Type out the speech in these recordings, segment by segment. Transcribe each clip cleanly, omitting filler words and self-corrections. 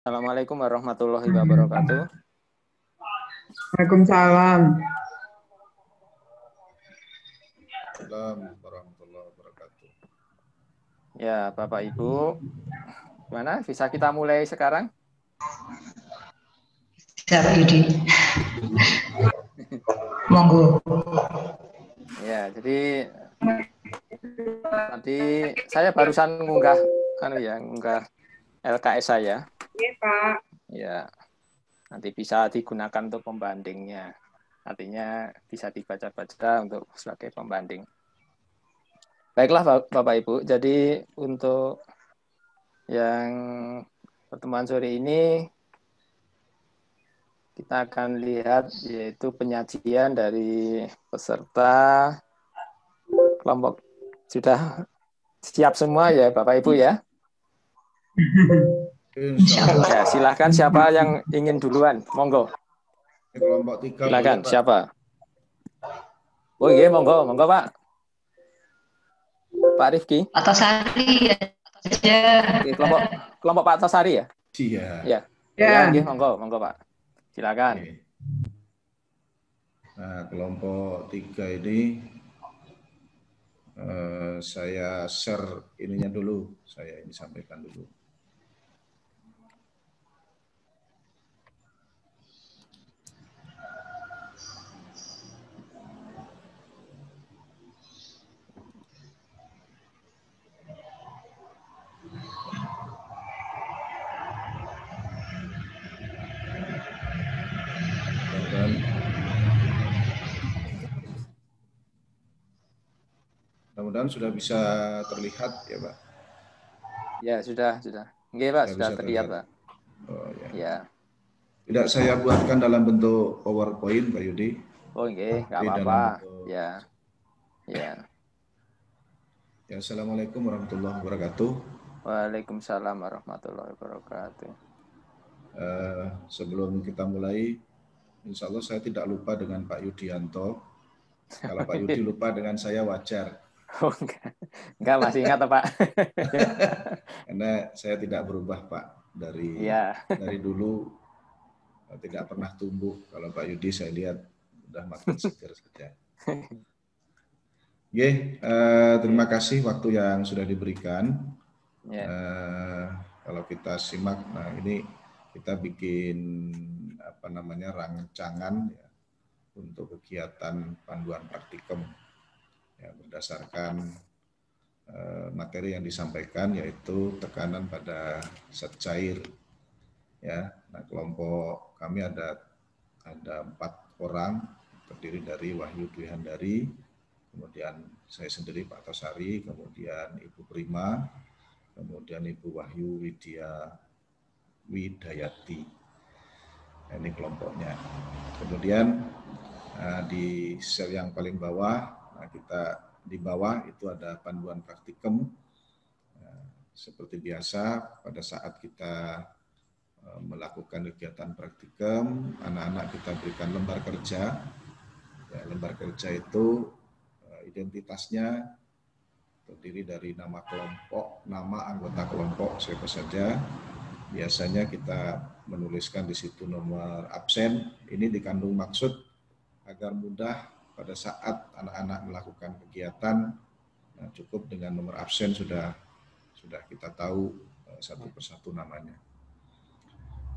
Assalamualaikum warahmatullahi wabarakatuh. Waalaikumsalam. Assalamualaikum warahmatullahi wabarakatuh. Ya, Bapak Ibu, gimana? Bisa kita mulai sekarang? Siapa Yudi? Monggo. Ya, jadi tadi saya barusan ngunggah LKS saya. Iya, Pak. Ya, nanti bisa digunakan untuk pembandingnya. Artinya bisa dibaca-baca untuk sebagai pembanding. Baiklah Bapak Ibu, jadi untuk yang pertemuan sore ini kita akan lihat yaitu penyajian dari peserta kelompok. Sudah siap semua ya Bapak Ibu ya? Insya Allah. Ya, silahkan siapa yang ingin duluan, monggo. Ini kelompok 3 Silakan, boleh, Pak? siapa? Oh iya, monggo Pak. Pak Rifki. Antasari ya. Oke, kelompok Pak Antasari ya? Iya. Ya. Ya, oke, monggo Pak. Silakan. Oke. Nah, kelompok 3 ini saya share ininya dulu. Saya ini sampaikan dulu. Mudah-mudahan sudah bisa terlihat ya, Pak. Ya, sudah. Oke, Pak, sudah terlihat, Pak. Oh, ya. Ya. Tidak saya buatkan dalam bentuk PowerPoint, Pak Yudi. Oh, oke, nggak apa-apa. Ya. Ya. Ya, Assalamualaikum warahmatullahi wabarakatuh. Waalaikumsalam warahmatullahi wabarakatuh. Sebelum kita mulai, insya Allah saya tidak lupa dengan Pak Yudianto. Kalau Pak Yudi lupa dengan saya wajar. Oh, enggak masih ingat Pak. Karena saya tidak berubah Pak dari dulu tidak pernah tumbuh. Kalau Pak Yudi saya lihat sudah makin seger saja. Terima kasih waktu yang sudah diberikan. Kalau kita simak, nah ini kita bikin rancangan ya, untuk kegiatan panduan praktikum ya, berdasarkan materi yang disampaikan yaitu tekanan pada zat cair ya. Nah, kelompok kami ada 4 orang terdiri dari Wahyu Dwi Handari, kemudian saya sendiri Pak Tosari, kemudian Ibu Prima, kemudian Ibu Wahyu Widayati. Nah, ini kelompoknya. Kemudian di sel yang paling bawah, kita di bawah itu ada panduan praktikum. Seperti biasa pada saat kita melakukan kegiatan praktikum, anak-anak kita berikan lembar kerja. Ya, lembar kerja itu identitasnya terdiri dari nama kelompok, nama anggota kelompok siapa saja. Biasanya kita menuliskan di situ nomor absen. Ini dikandung maksud agar mudah pada saat anak-anak melakukan kegiatan, cukup dengan nomor absen sudah kita tahu satu persatu namanya.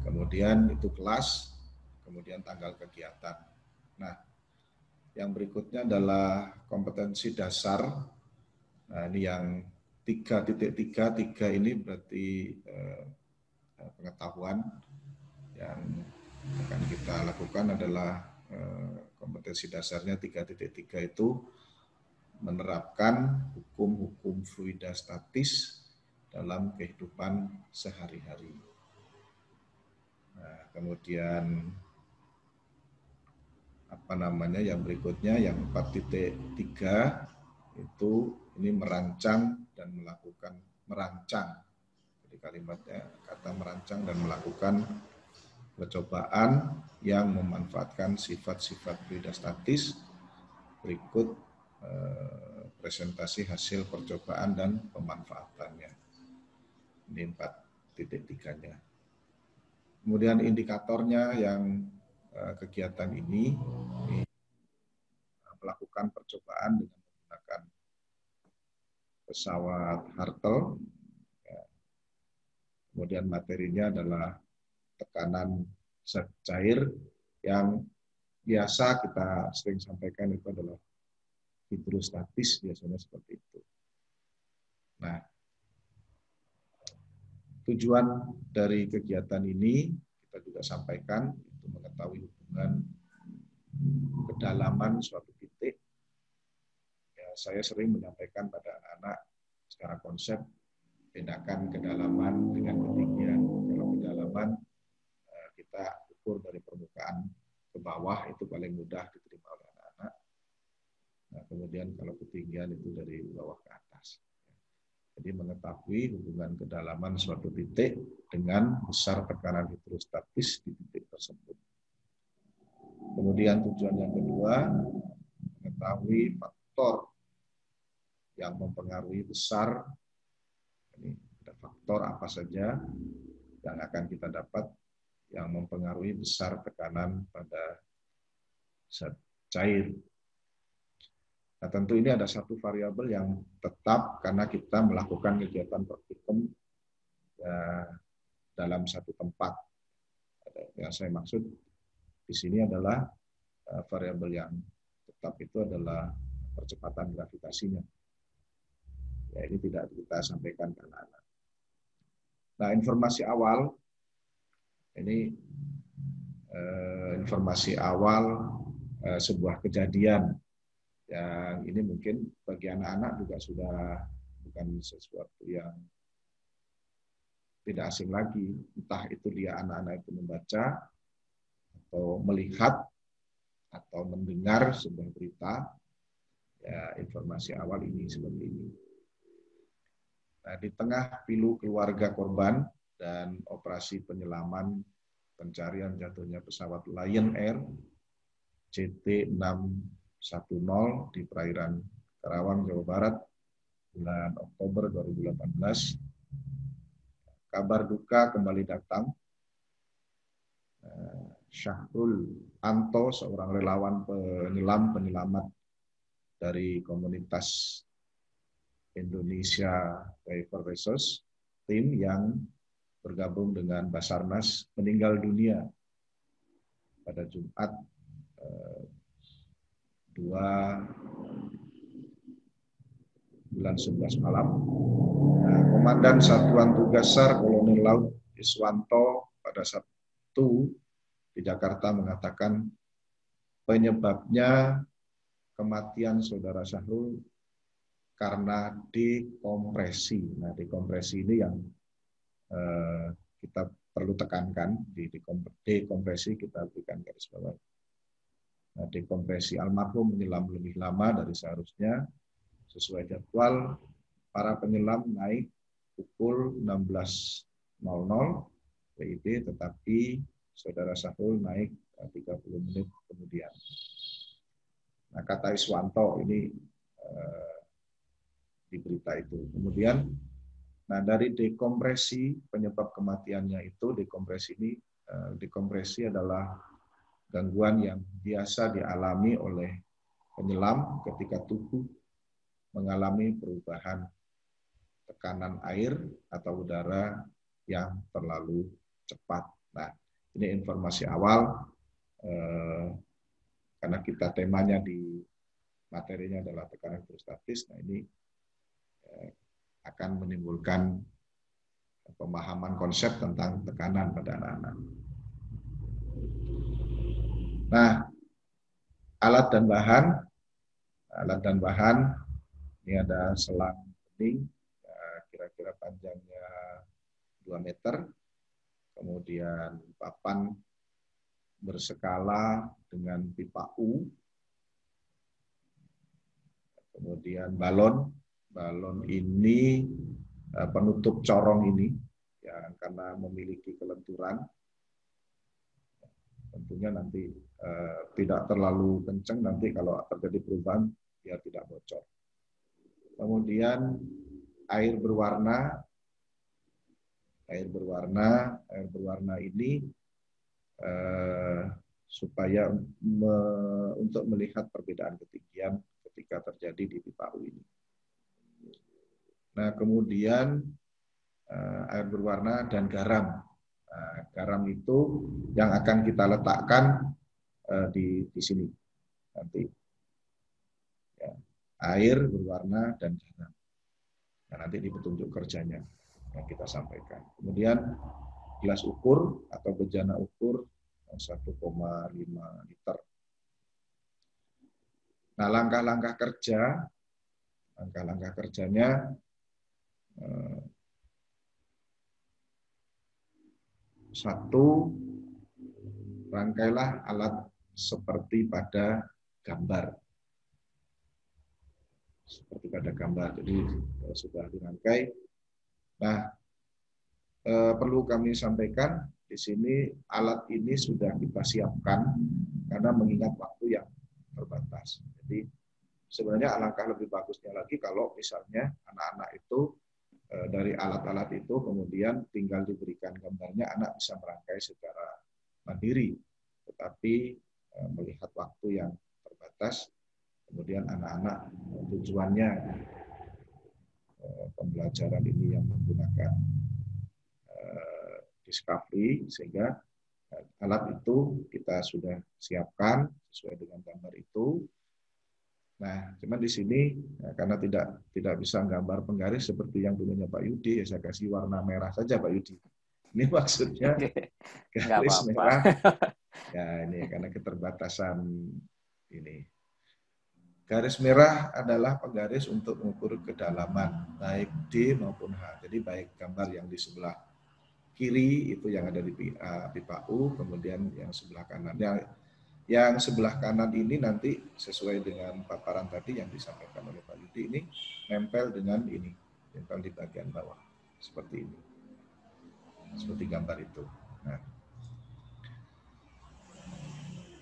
Kemudian itu kelas, kemudian tanggal kegiatan. Nah, yang berikutnya adalah kompetensi dasar. Nah, ini yang 3.3 ini berarti pengetahuan yang akan kita lakukan adalah kompetensi dasarnya 3.3 itu menerapkan hukum-hukum fluida statis dalam kehidupan sehari-hari. Nah, kemudian yang berikutnya yang 4.3 itu ini merancang dan melakukan Jadi kalimatnya kata merancang dan melakukan percobaan yang memanfaatkan sifat-sifat fluida statis. Berikut presentasi hasil percobaan dan pemanfaatannya. Ini 4.3-nya. Kemudian indikatornya yang kegiatan ini melakukan percobaan dengan menggunakan pesawat Hartel. Kemudian materinya adalah tekanan zat cair yang biasa kita sering sampaikan itu adalah hidrostatis, biasanya seperti itu. Nah, tujuan dari kegiatan ini kita juga sampaikan untuk mengetahui hubungan kedalaman suatu titik. Ya, saya sering menyampaikan pada anak-anak secara konsep bedakan kedalaman dengan ketinggian. Kalau kedalaman kita ukur dari permukaan ke bawah, itu paling mudah diterima oleh anak-anak. Nah, kemudian kalau ketinggian itu dari bawah ke atas. Jadi mengetahui hubungan kedalaman suatu titik dengan besar tekanan hidrostatis di titik tersebut. Kemudian tujuan yang kedua, mengetahui faktor yang mempengaruhi besar. Ini ada faktor apa saja yang akan kita dapat yang mempengaruhi besar tekanan pada zat cair. Nah, tentu ini ada satu variabel yang tetap karena kita melakukan kegiatan praktikum ya, dalam satu tempat. Yang saya maksud di sini adalah variabel yang tetap itu adalah percepatan gravitasinya. Ya, ini tidak kita sampaikan ke anak-anak. Nah, informasi awal ini informasi awal sebuah kejadian yang ini mungkin bagi anak-anak juga sudah bukan sesuatu yang tidak asing lagi. Entah itu dia anak-anak itu membaca atau melihat atau mendengar sebuah berita, ya informasi awal ini seperti ini. Nah, di tengah pilu keluarga korban dan operasi penyelaman pencarian jatuhnya pesawat Lion Air JT610 di perairan Karawang, Jawa Barat, bulan Oktober 2018. Kabar duka kembali datang. Syahrul Anto, seorang relawan penyelamat dari komunitas Indonesia Diver Resource Team yang bergabung dengan Basarnas, meninggal dunia pada Jumat 2 bulan 11 malam. Nah, Komandan Satuan Tugas SAR Kolonel Laut Iswanto pada Sabtu di Jakarta mengatakan penyebabnya kematian saudara Syahrul karena dekompresi. Nah, dekompresi ini yang kita perlu tekankan. Di dekompresi kita berikan garis bawah. Nah, dekompresi almarhum menyelam lebih lama dari seharusnya. Sesuai jadwal, para penyelam naik pukul 16.00 WIB, tetapi saudara Syahrul naik 30 menit kemudian. Nah, kata Iswanto ini di berita itu. Kemudian, nah dari dekompresi, penyebab kematiannya itu, dekompresi adalah gangguan yang biasa dialami oleh penyelam ketika tubuh mengalami perubahan tekanan air atau udara yang terlalu cepat. Nah, ini informasi awal karena kita temanya di materinya adalah tekanan hidrostatis. Nah, ini akan menimbulkan pemahaman konsep tentang tekanan pada anak-anak. Nah, alat dan bahan ini ada selang bening, kira-kira panjangnya 2 meter, kemudian papan berskala dengan pipa U, kemudian balon ini penutup corong ini, ya, karena memiliki kelenturan, tentunya nanti tidak terlalu kencang, nanti kalau terjadi perubahan biar tidak bocor. Kemudian air berwarna Air berwarna ini supaya untuk melihat perbedaan ketinggian ketika terjadi di pipa U ini. Nah, kemudian air berwarna dan garam. Nah, garam itu yang akan kita letakkan di sini nanti. Ya, air berwarna dan garam. Nah, nanti di petunjuk kerjanya yang kita sampaikan. Kemudian gelas ukur atau bejana ukur 1,5 liter. Nah, langkah-langkah kerjanya satu, rangkailah alat seperti pada gambar. Seperti pada gambar, jadi sudah dirangkai. Nah, perlu kami sampaikan di sini alat ini sudah kita siapkan karena mengingat waktu yang terbatas. Jadi sebenarnya alangkah lebih bagusnya lagi kalau misalnya anak-anak itu dari alat-alat itu kemudian tinggal diberikan gambarnya, anak bisa merangkai secara mandiri. Tetapi melihat waktu yang terbatas, kemudian anak-anak tujuannya pembelajaran ini yang menggunakan Discovery, sehingga alat itu kita sudah siapkan sesuai dengan gambar itu. Nah, cuma di sini karena tidak bisa gambar penggaris seperti yang punyanya Pak Yudi, ya saya kasih warna merah saja Pak Yudi. Ini maksudnya garis merah. Ya ini karena keterbatasan ini. Garis merah adalah penggaris untuk mengukur kedalaman baik D maupun H. Jadi baik gambar yang di sebelah kiri itu yang ada di pipa U, kemudian yang sebelah kanan. Yang sebelah kanan ini nanti sesuai dengan paparan tadi yang disampaikan oleh Pak Yudi, ini nempel dengan ini, nempel di bagian bawah seperti ini, seperti gambar itu. Nah,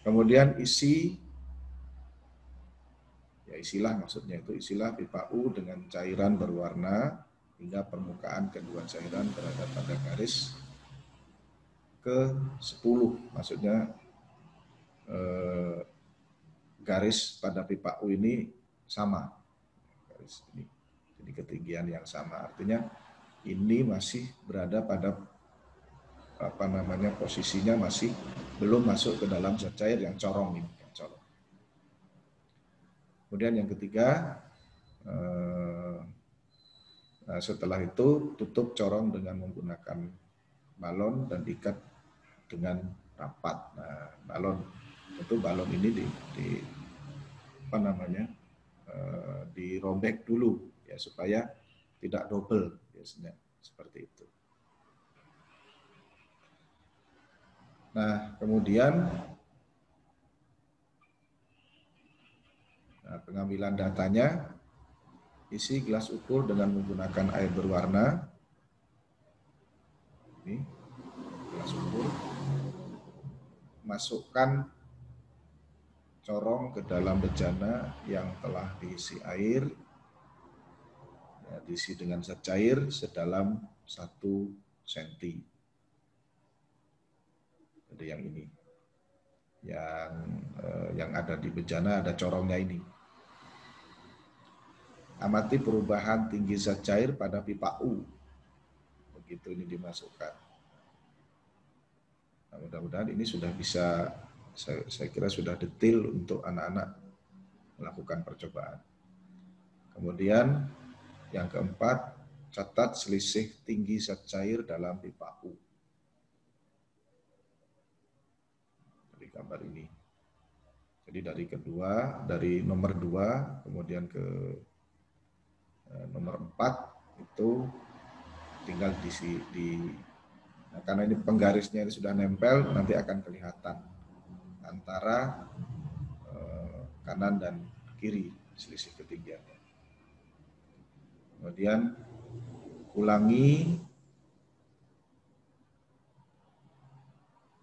kemudian isilah maksudnya itu isilah pipa U dengan cairan berwarna hingga permukaan kedua cairan berada pada garis ke-10, maksudnya garis pada pipa U ini sama, garis ini, jadi ketinggian yang sama, artinya ini masih berada pada posisinya masih belum masuk ke dalam zat cair yang corong ini, yang corong. Kemudian yang ketiga, setelah itu tutup corong dengan menggunakan balon dan ikat dengan rapat. Nah, balon ini dirobek dulu ya supaya tidak double biasanya seperti itu. Nah, kemudian pengambilan datanya, isi gelas ukur dengan menggunakan air berwarna. Ini gelas ukur. Masukkan corong ke dalam bejana yang telah diisi air, ya, diisi dengan zat cair sedalam 1 cm. Jadi yang ini, yang ada di bejana ada corongnya ini. Amati perubahan tinggi zat cair pada pipa U. Begitu ini dimasukkan. Nah, mudah-mudahan ini sudah bisa, saya kira sudah detail untuk anak-anak melakukan percobaan. Kemudian yang keempat, catat selisih tinggi zat cair dalam pipa U. Dari gambar ini. Jadi dari nomor 2, kemudian ke nomor 4 itu tinggal nah, karena ini penggarisnya ini sudah nempel, nanti akan kelihatan antara kanan dan kiri selisih ketinggiannya. Kemudian ulangi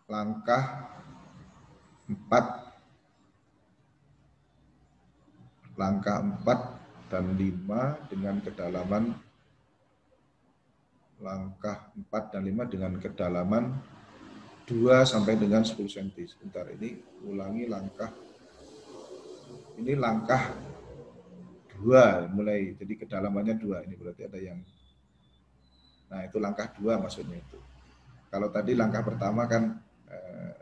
langkah 4 dan 5 dengan kedalaman langkah 4 dan 5 dengan kedalaman 2 sampai dengan 10 cm. Sebentar, ini ulangi langkah. Ini langkah 2 mulai, jadi kedalamannya 2. Ini berarti ada yang, nah itu langkah 2 maksudnya itu. Kalau tadi langkah pertama kan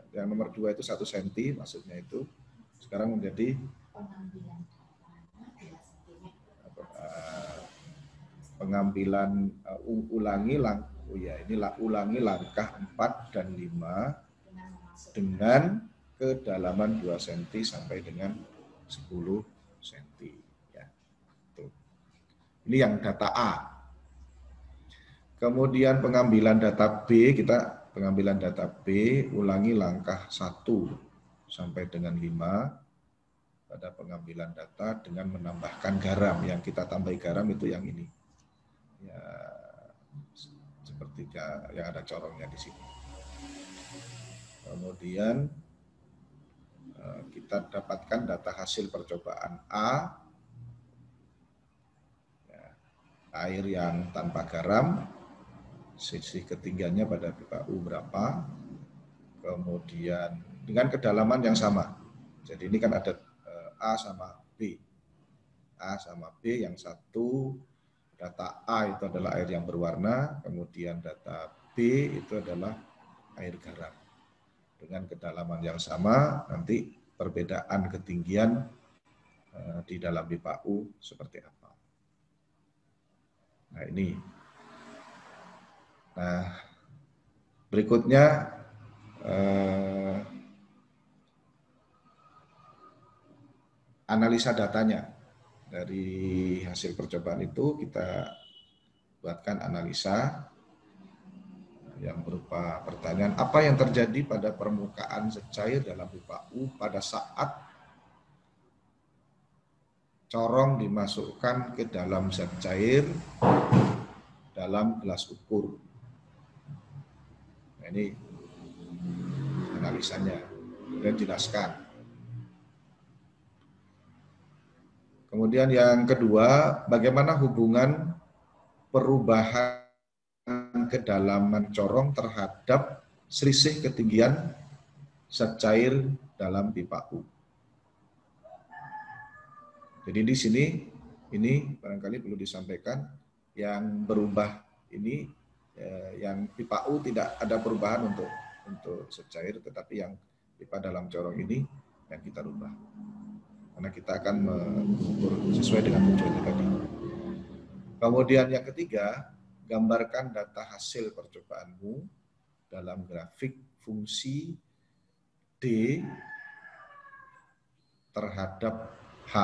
yang nomor 2 itu 1 cm maksudnya itu. Sekarang menjadi pengambilan ulangi langkah 4 dan 5 dengan kedalaman 2 cm sampai dengan 10 cm. Ya. Tuh. Ini yang data A. Kemudian pengambilan data B, kita pengambilan data B, ulangi langkah 1 sampai dengan 5 pada pengambilan data dengan menambahkan garam. Yang kita tambah garam itu yang ini. Ya, seperti yang ada corongnya di sini. Kemudian kita dapatkan data hasil percobaan A, ya, air yang tanpa garam, sisi ketinggiannya pada pipa U berapa, kemudian dengan kedalaman yang sama. Jadi ini kan ada A sama B. A sama B, yang satu data A itu adalah air yang berwarna, kemudian data B itu adalah air garam. Dengan kedalaman yang sama, nanti perbedaan ketinggian di dalam pipa U seperti apa. Nah ini. Nah berikutnya analisa datanya. Dari hasil percobaan itu kita buatkan analisa yang berupa pertanyaan, apa yang terjadi pada permukaan zat cair dalam pipa U pada saat corong dimasukkan ke dalam zat cair dalam gelas ukur. Nah, ini analisanya, kemudian jelaskan. Kemudian yang kedua, bagaimana hubungan perubahan kedalaman corong terhadap selisih ketinggian zat cair dalam pipa U. Jadi di sini ini barangkali perlu disampaikan, yang berubah ini yang pipa U tidak ada perubahan untuk zat cair, tetapi yang pipa dalam corong ini yang kita rubah. Karena kita akan mengukur sesuai dengan tujuannya tadi. Kemudian yang ketiga, gambarkan data hasil percobaanmu dalam grafik fungsi D terhadap H.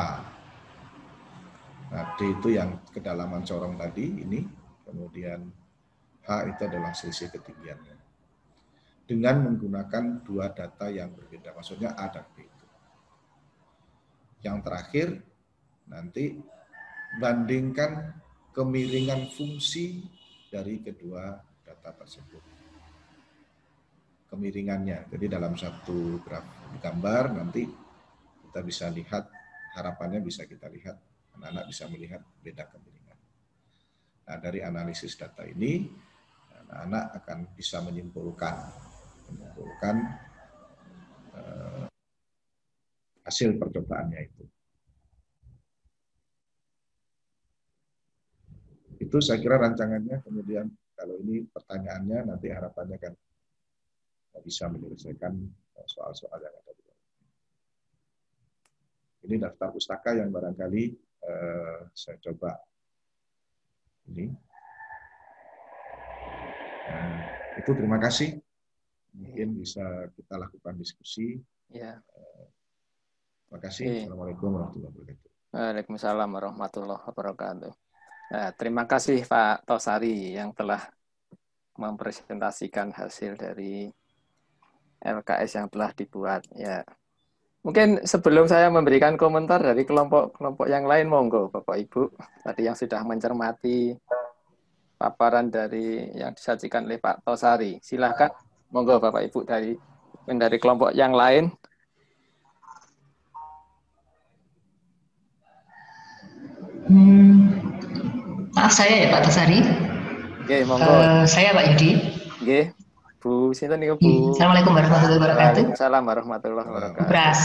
Nah, D itu yang kedalaman corong tadi ini, kemudian H itu adalah selisih ketinggiannya. Dengan menggunakan dua data yang berbeda, maksudnya A dan B. Yang terakhir, nanti bandingkan kemiringan fungsi dari kedua data tersebut. Kemiringannya, jadi dalam satu gambar nanti kita bisa lihat, harapannya bisa kita lihat, anak-anak bisa melihat beda kemiringan. Nah, dari analisis data ini, anak-anak akan bisa menyimpulkan hasil percobaannya itu. Itu saya kira rancangannya, kemudian kalau ini pertanyaannya nanti harapannya kan bisa menyelesaikan soal-soal yang ada di bawah. Ini daftar pustaka yang barangkali saya coba ini. Itu terima kasih. Mungkin bisa kita lakukan diskusi. Ya. Terima kasih. Assalamualaikum warahmatullahi wabarakatuh. Waalaikumsalam warahmatullahi wabarakatuh. Nah, terima kasih Pak Tosari yang telah mempresentasikan hasil dari LKS yang telah dibuat. Ya, mungkin sebelum saya memberikan komentar dari kelompok-kelompok yang lain, monggo Bapak Ibu tadi yang sudah mencermati paparan dari yang disajikan oleh Pak Tosari, silakan monggo Bapak Ibu dari kelompok yang lain. Maaf saya ya Pak Tosari. Nggih, monggo. Saya Pak Yudi. Nggih. Bu, sinten niku, Bu? Assalamualaikum warahmatullahi wabarakatuh. Waalaikumsalam warahmatullahi Bu wabarakatuh. Pras.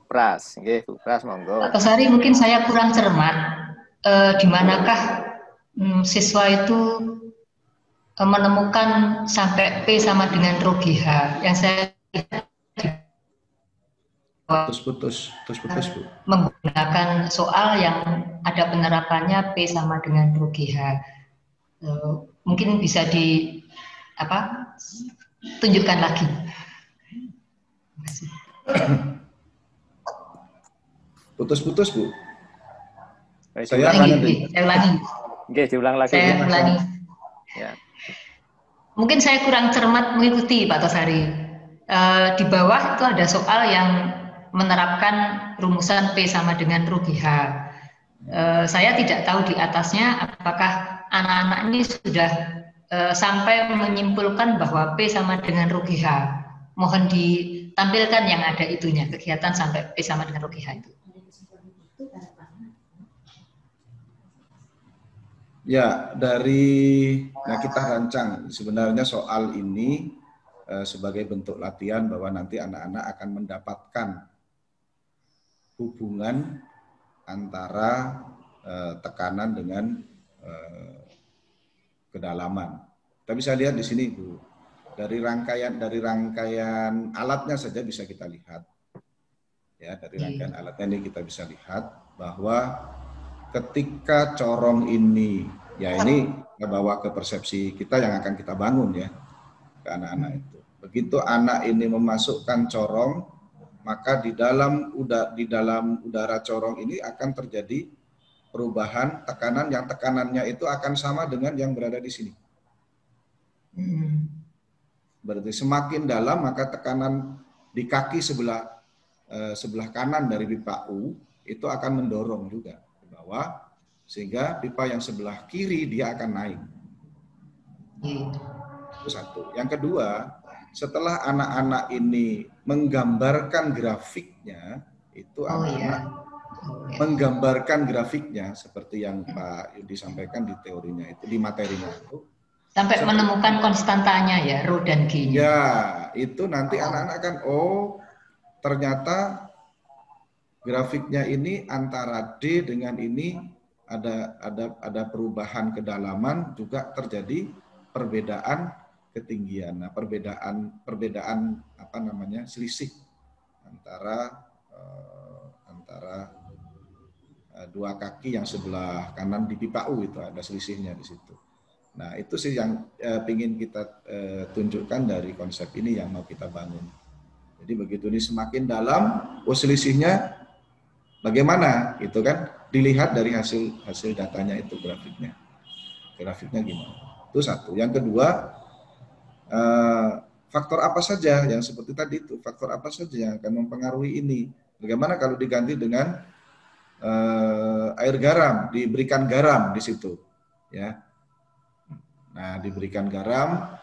Pras, nggih, Bu Pras, monggo. Pak Tosari, mungkin saya kurang cermat. Di manakah siswa itu menemukan sampai P sama dengan rho GH? Yang saya Putus, Bu. menggunakan soal yang ada penerapannya P sama dengan rho GH. Mungkin bisa tunjukkan lagi. Putus, Bu. Saya ulangi. Nggih, diulang lagi. Saya ulangi. Ya. Mungkin saya kurang cermat mengikuti Pak Tosari. Di bawah itu ada soal yang menerapkan rumusan P sama dengan rho GH. Saya tidak tahu di atasnya apakah anak-anak ini sudah sampai menyimpulkan bahwa P sama dengan rho GH. Mohon ditampilkan yang ada itunya, kegiatan sampai P sama dengan rho GH itu. Ya, kita rancang sebenarnya soal ini sebagai bentuk latihan bahwa nanti anak-anak akan mendapatkan hubungan antara tekanan dengan kedalaman. Tapi saya lihat di sini, Bu, dari rangkaian alatnya saja bisa kita lihat. Ya, dari rangkaian alatnya ini kita bisa lihat bahwa ketika corong ini, ya ini kita bawa ke persepsi kita yang akan kita bangun ya ke anak-anak itu. Begitu anak ini memasukkan corong, maka di dalam udara corong ini akan terjadi perubahan tekanan yang tekanannya itu akan sama dengan yang berada di sini. Berarti semakin dalam maka tekanan di kaki sebelah kanan dari pipa U itu akan mendorong juga ke bawah, sehingga pipa yang sebelah kiri dia akan naik. Itu satu. Yang kedua, setelah anak-anak ini menggambarkan grafiknya, itu anak-anak menggambarkan grafiknya seperti yang Pak Yudi sampaikan di teorinya itu, di materinya itu. Sampai menemukan konstantanya ya, rho dan G-nya. Ya, itu nanti anak-anak kan, ternyata grafiknya ini antara D dengan ini ada perubahan kedalaman, juga terjadi perbedaan ketinggian. Nah, perbedaan selisih antara dua kaki yang sebelah kanan di pipa U itu ada selisihnya di situ. Nah, itu sih yang ingin kita tunjukkan dari konsep ini yang mau kita bangun. Jadi begitu ini semakin dalam, selisihnya bagaimana? Itu kan dilihat dari hasil datanya itu grafiknya. Grafiknya gimana? Itu satu. Yang kedua, faktor apa saja yang seperti tadi itu, faktor apa saja yang akan mempengaruhi ini? Bagaimana kalau diganti dengan air garam, diberikan garam di situ, ya. Nah, diberikan garam.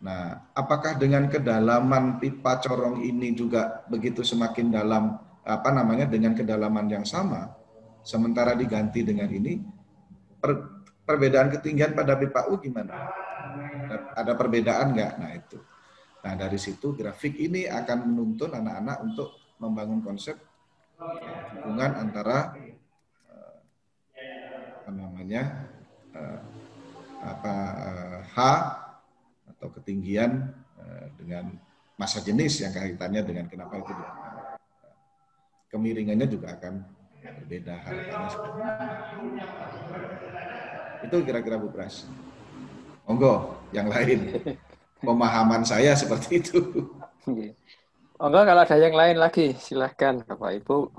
Nah, apakah dengan kedalaman pipa corong ini juga begitu semakin dalam, dengan kedalaman yang sama, sementara diganti dengan ini, perbedaan ketinggian pada pipa U gimana? Ada perbedaan nggak? Nah, itu. Nah, dari situ grafik ini akan menuntun anak-anak untuk membangun konsep hubungan antara H atau ketinggian dengan massa jenis yang kaitannya dengan kenapa itu kemiringannya juga akan berbeda harapannya seperti itu. Kira-kira Bu Pras. Monggo yang lain. Pemahaman saya seperti itu. Monggo kalau ada yang lain lagi silahkan Bapak Ibu.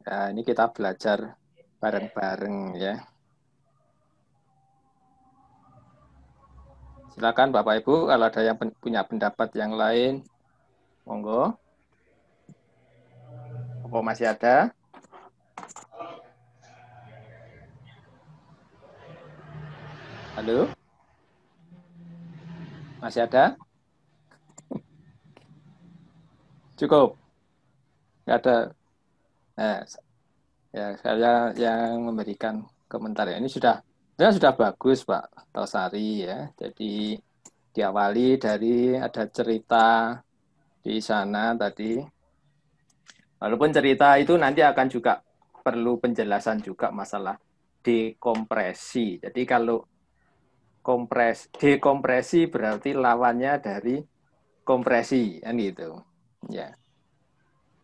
Ya, ini kita belajar bareng-bareng ya. Silakan Bapak Ibu, kalau ada yang punya pendapat yang lain, monggo. Apa masih ada? Halo? Masih ada? Cukup? Nggak ada? Nah, ya, saya yang memberikan komentar ya. Ini sudah Sebenarnya sudah bagus Pak Tosari ya. Jadi diawali dari ada cerita di sana tadi. Walaupun cerita itu nanti akan juga perlu penjelasan juga masalah dekompresi. Jadi kalau dekompresi berarti lawannya dari kompresi kan gitu. Ya.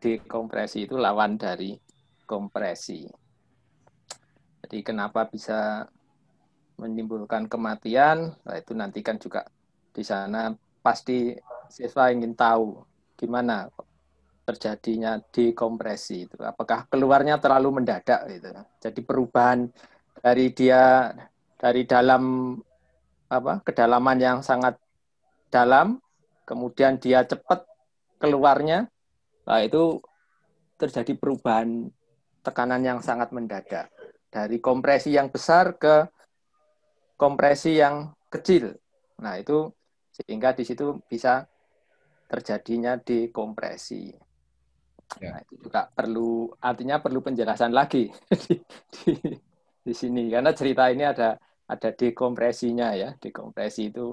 Dekompresi itu lawan dari kompresi. Jadi kenapa bisa menimbulkan kematian? Nah, itu nanti kan juga di sana pasti siswa ingin tahu gimana terjadinya dekompresi itu. Apakah keluarnya terlalu mendadak gitu. Jadi perubahan dari dia dari dalam kedalaman yang sangat dalam, kemudian dia cepat keluarnya, nah itu terjadi perubahan tekanan yang sangat mendadak. Dari kompresi yang besar ke kompresi yang kecil. Nah, itu sehingga di situ bisa terjadinya dekompresi. Nah, itu juga artinya perlu penjelasan lagi di sini. Karena cerita ini ada dekompresinya ya. Dekompresi itu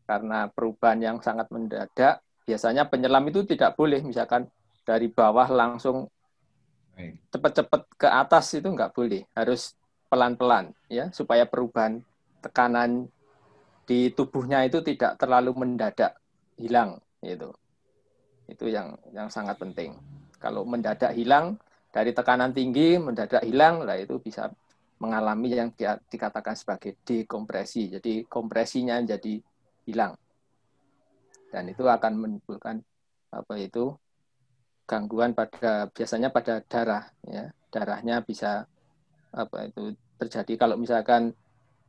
karena perubahan yang sangat mendadak. Biasanya penyelam itu tidak boleh, misalkan dari bawah langsung cepat-cepat ke atas itu nggak boleh, harus pelan-pelan ya supaya perubahan tekanan di tubuhnya itu tidak terlalu mendadak hilang gitu. Itu yang sangat penting. Kalau mendadak hilang dari tekanan tinggi mendadak hilang, lah itu bisa mengalami yang dikatakan sebagai dekompresi. Jadi kompresinya jadi hilang. Dan itu akan menimbulkan gangguan biasanya pada darah ya. Darahnya bisa terjadi kalau misalkan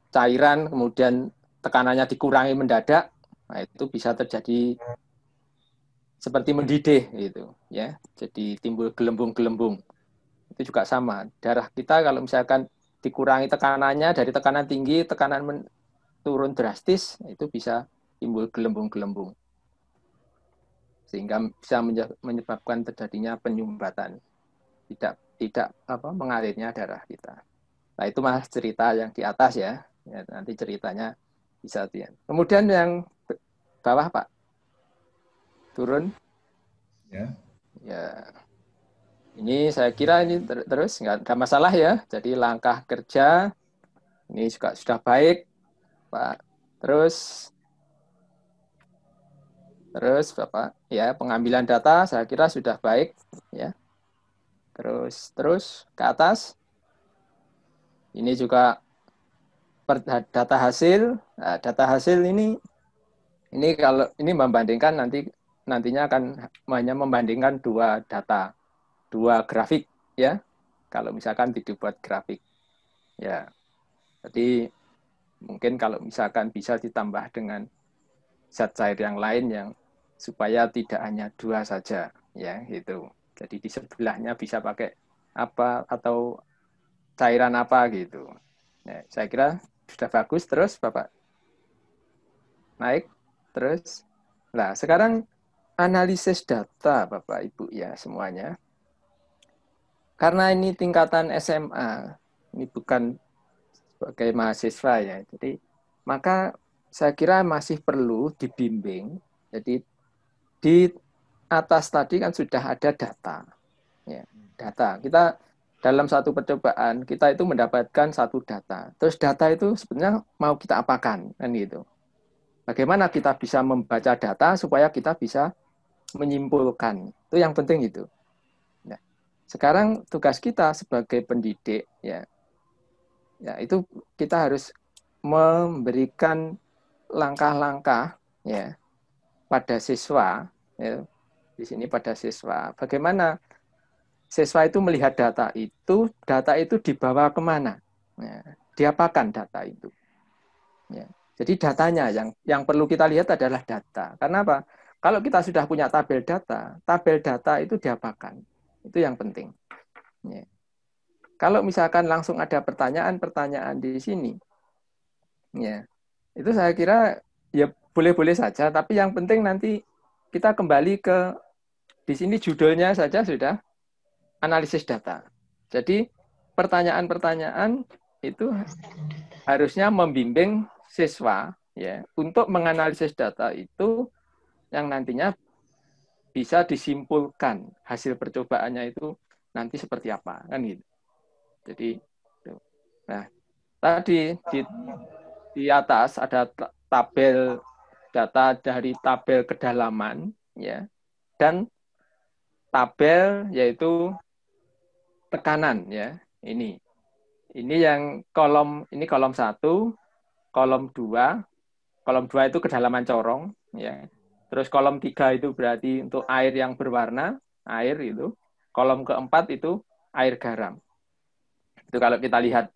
cairan kemudian tekanannya dikurangi mendadak, nah itu bisa terjadi seperti mendidih gitu ya. Jadi timbul gelembung-gelembung. Itu juga sama. Darah kita kalau misalkan dikurangi tekanannya dari tekanan tinggi, tekanan turun drastis, itu bisa timbul gelembung-gelembung. Sehingga bisa menyebabkan terjadinya penyumbatan. Tidak mengalirnya darah kita. Nah, itu mas cerita yang di atas ya. Nanti ceritanya bisa lihat. Kemudian yang bawah Pak. Turun. Ya. Ya. Ini saya kira ini terus nggak ada masalah ya. Jadi langkah kerja ini juga sudah baik, Pak. Terus Bapak, ya pengambilan data saya kira sudah baik, ya. Terus ke atas. Ini juga data hasil. Nah, data hasil ini kalau ini membandingkan nantinya akan hanya membandingkan dua data, dua grafik, ya. Kalau misalkan dibuat grafik, ya. Jadi mungkin kalau misalkan bisa ditambah dengan zat cair yang lain yang supaya tidak hanya dua saja, ya gitu. Jadi di sebelahnya bisa pakai apa atau cairan apa gitu. Ya, saya kira sudah bagus. Terus Bapak naik terus. Nah sekarang analisis data Bapak Ibu ya semuanya. Karena ini tingkatan SMA, ini bukan sebagai mahasiswa ya. Jadi maka saya kira masih perlu dibimbing. Jadi di atas tadi kan sudah ada data. Ya, data. Kita dalam satu percobaan kita itu mendapatkan satu data. Terus data itu sebenarnya mau kita apakan kan gitu. Bagaimana kita bisa membaca data supaya kita bisa menyimpulkan. Itu yang penting itu. Nah, sekarang tugas kita sebagai pendidik ya itu kita harus memberikan langkah-langkah ya pada siswa ya, di sini pada siswa. Bagaimana siswa itu melihat data itu dibawa kemana? Ya, diapakan data itu? Ya. Jadi datanya yang perlu kita lihat adalah data. Karena apa? Kalau kita sudah punya tabel data itu diapakan? Itu yang penting. Ya. Kalau misalkan langsung ada pertanyaan-pertanyaan di sini, ya itu saya kira ya boleh-boleh saja. Tapi yang penting nanti kita kembali ke di sini judulnya saja sudah analisis data. Jadi pertanyaan-pertanyaan itu harusnya membimbing siswa ya untuk menganalisis data itu yang nantinya bisa disimpulkan hasil percobaannya itu nanti seperti apa kan gitu. Jadi nah tadi di atas ada tabel data dari tabel kedalaman ya dan tabel yaitu tekanan ya. Ini yang kolom 1, kolom 2. Kolom 2 itu kedalaman corong ya. Terus kolom 3 itu berarti untuk air yang berwarna, air itu. Kolom keempat itu air garam. Itu kalau kita lihat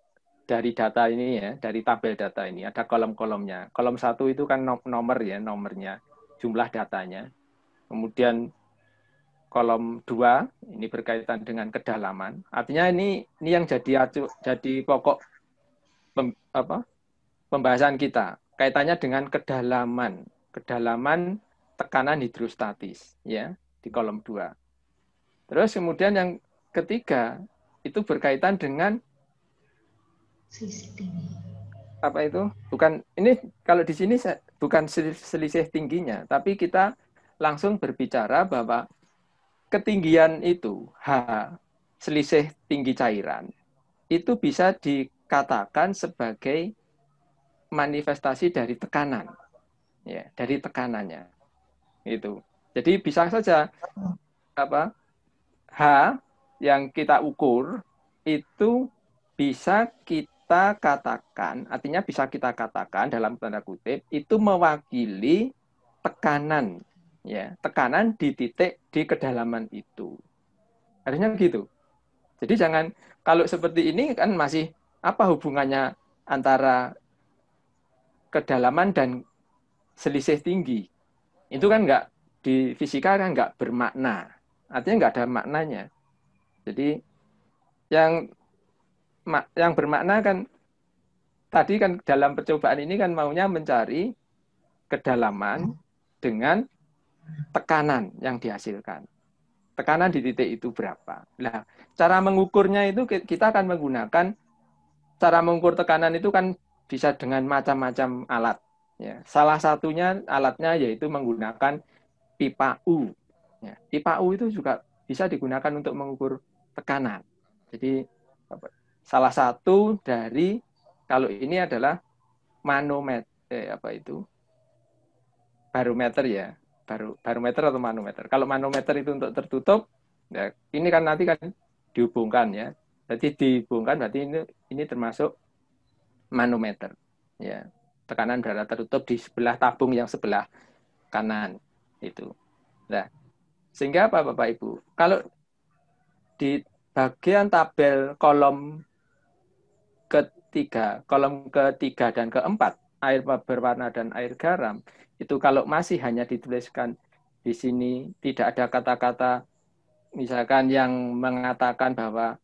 dari data ini ya, dari tabel data ini ada kolom-kolomnya. Kolom 1 itu kan nomor ya, nomornya, jumlah datanya. Kemudian kolom 2 ini berkaitan dengan kedalaman. Artinya ini yang jadi pokok pembahasan kita. Kaitannya dengan kedalaman tekanan hidrostatis ya di kolom 2. Terus kemudian yang ketiga itu berkaitan dengan apa itu? Bukan ini kalau di sini bukan selisih tingginya, tapi kita langsung berbicara bahwa ketinggian itu selisih tinggi cairan itu bisa dikatakan sebagai manifestasi dari tekanan, ya, dari tekanannya, itu. Jadi bisa saja H yang kita ukur itu bisa kita katakan, artinya bisa kita katakan dalam tanda kutip itu mewakili tekanan, ya, tekanan di titik di kedalaman itu. Harusnya gitu. Jadi jangan kalau seperti ini kan masih apa hubungannya antara kedalaman dan selisih tinggi. Itu kan nggak, di fisika kan nggak bermakna. Artinya nggak ada maknanya. Jadi yang bermakna kan tadi kan dalam percobaan ini kan maunya mencari kedalaman dengan tekanan yang dihasilkan. Tekanan di titik itu berapa. Nah, cara mengukurnya itu kita akan menggunakan cara mengukur tekanan itu kan bisa dengan macam-macam alat. Ya, salah satunya alatnya yaitu menggunakan pipa U. Ya, pipa U itu juga bisa digunakan untuk mengukur tekanan. Jadi salah satu dari kalau ini adalah manometer barometer ya, barometer atau manometer. Kalau manometer itu untuk tertutup, ya, ini kan nanti kan dihubungkan ya. Jadi dihubungkan berarti ini termasuk manometer. Ya, tekanan darah tertutup di sebelah tabung yang sebelah kanan itu. Nah, sehingga apa Bapak Ibu? Kalau di bagian tabel kolom ketiga dan keempat, air berwarna dan air garam, itu kalau masih hanya dituliskan di sini, tidak ada kata-kata misalkan yang mengatakan bahwa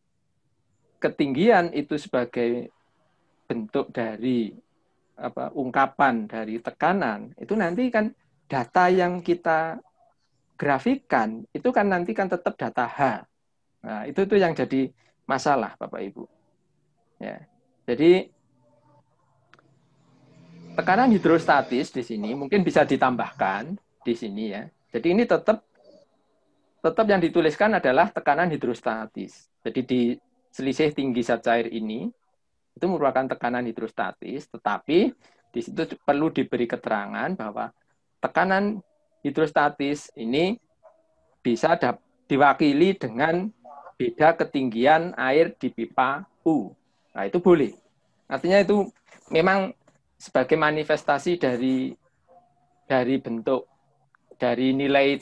ketinggian itu sebagai bentuk dari ungkapan dari tekanan, itu nanti kan data yang kita grafikan itu kan nanti kan tetap data H. Nah, itu yang jadi masalah Bapak Ibu. Ya. Jadi tekanan hidrostatis di sini mungkin bisa ditambahkan di sini ya. Jadi ini tetap yang dituliskan adalah tekanan hidrostatis. Jadi di selisih tinggi zat cair ini itu merupakan tekanan hidrostatis, tetapi di situ perlu diberi keterangan bahwa tekanan hidrostatis ini bisa diwakili dengan beda ketinggian air di pipa U. Nah, itu boleh. Artinya itu memang sebagai manifestasi dari bentuk dari nilai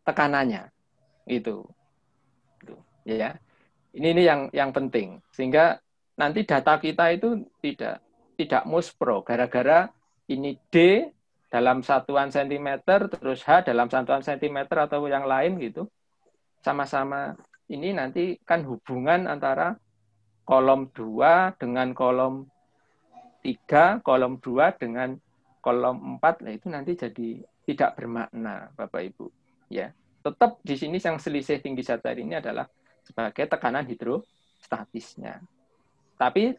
tekanannya itu. Ya. Ini yang penting. Sehingga nanti data kita itu tidak muspro gara-gara ini D dalam satuan sentimeter terus H dalam satuan sentimeter atau yang lain gitu. Sama-sama ini nanti kan hubungan antara kolom 2 dengan kolom 3, kolom 2 dengan kolom 4, nah itu nanti jadi tidak bermakna Bapak Ibu. Ya, tetap di sini yang selisih tinggi zat cair ini adalah sebagai tekanan hidrostatisnya. Tapi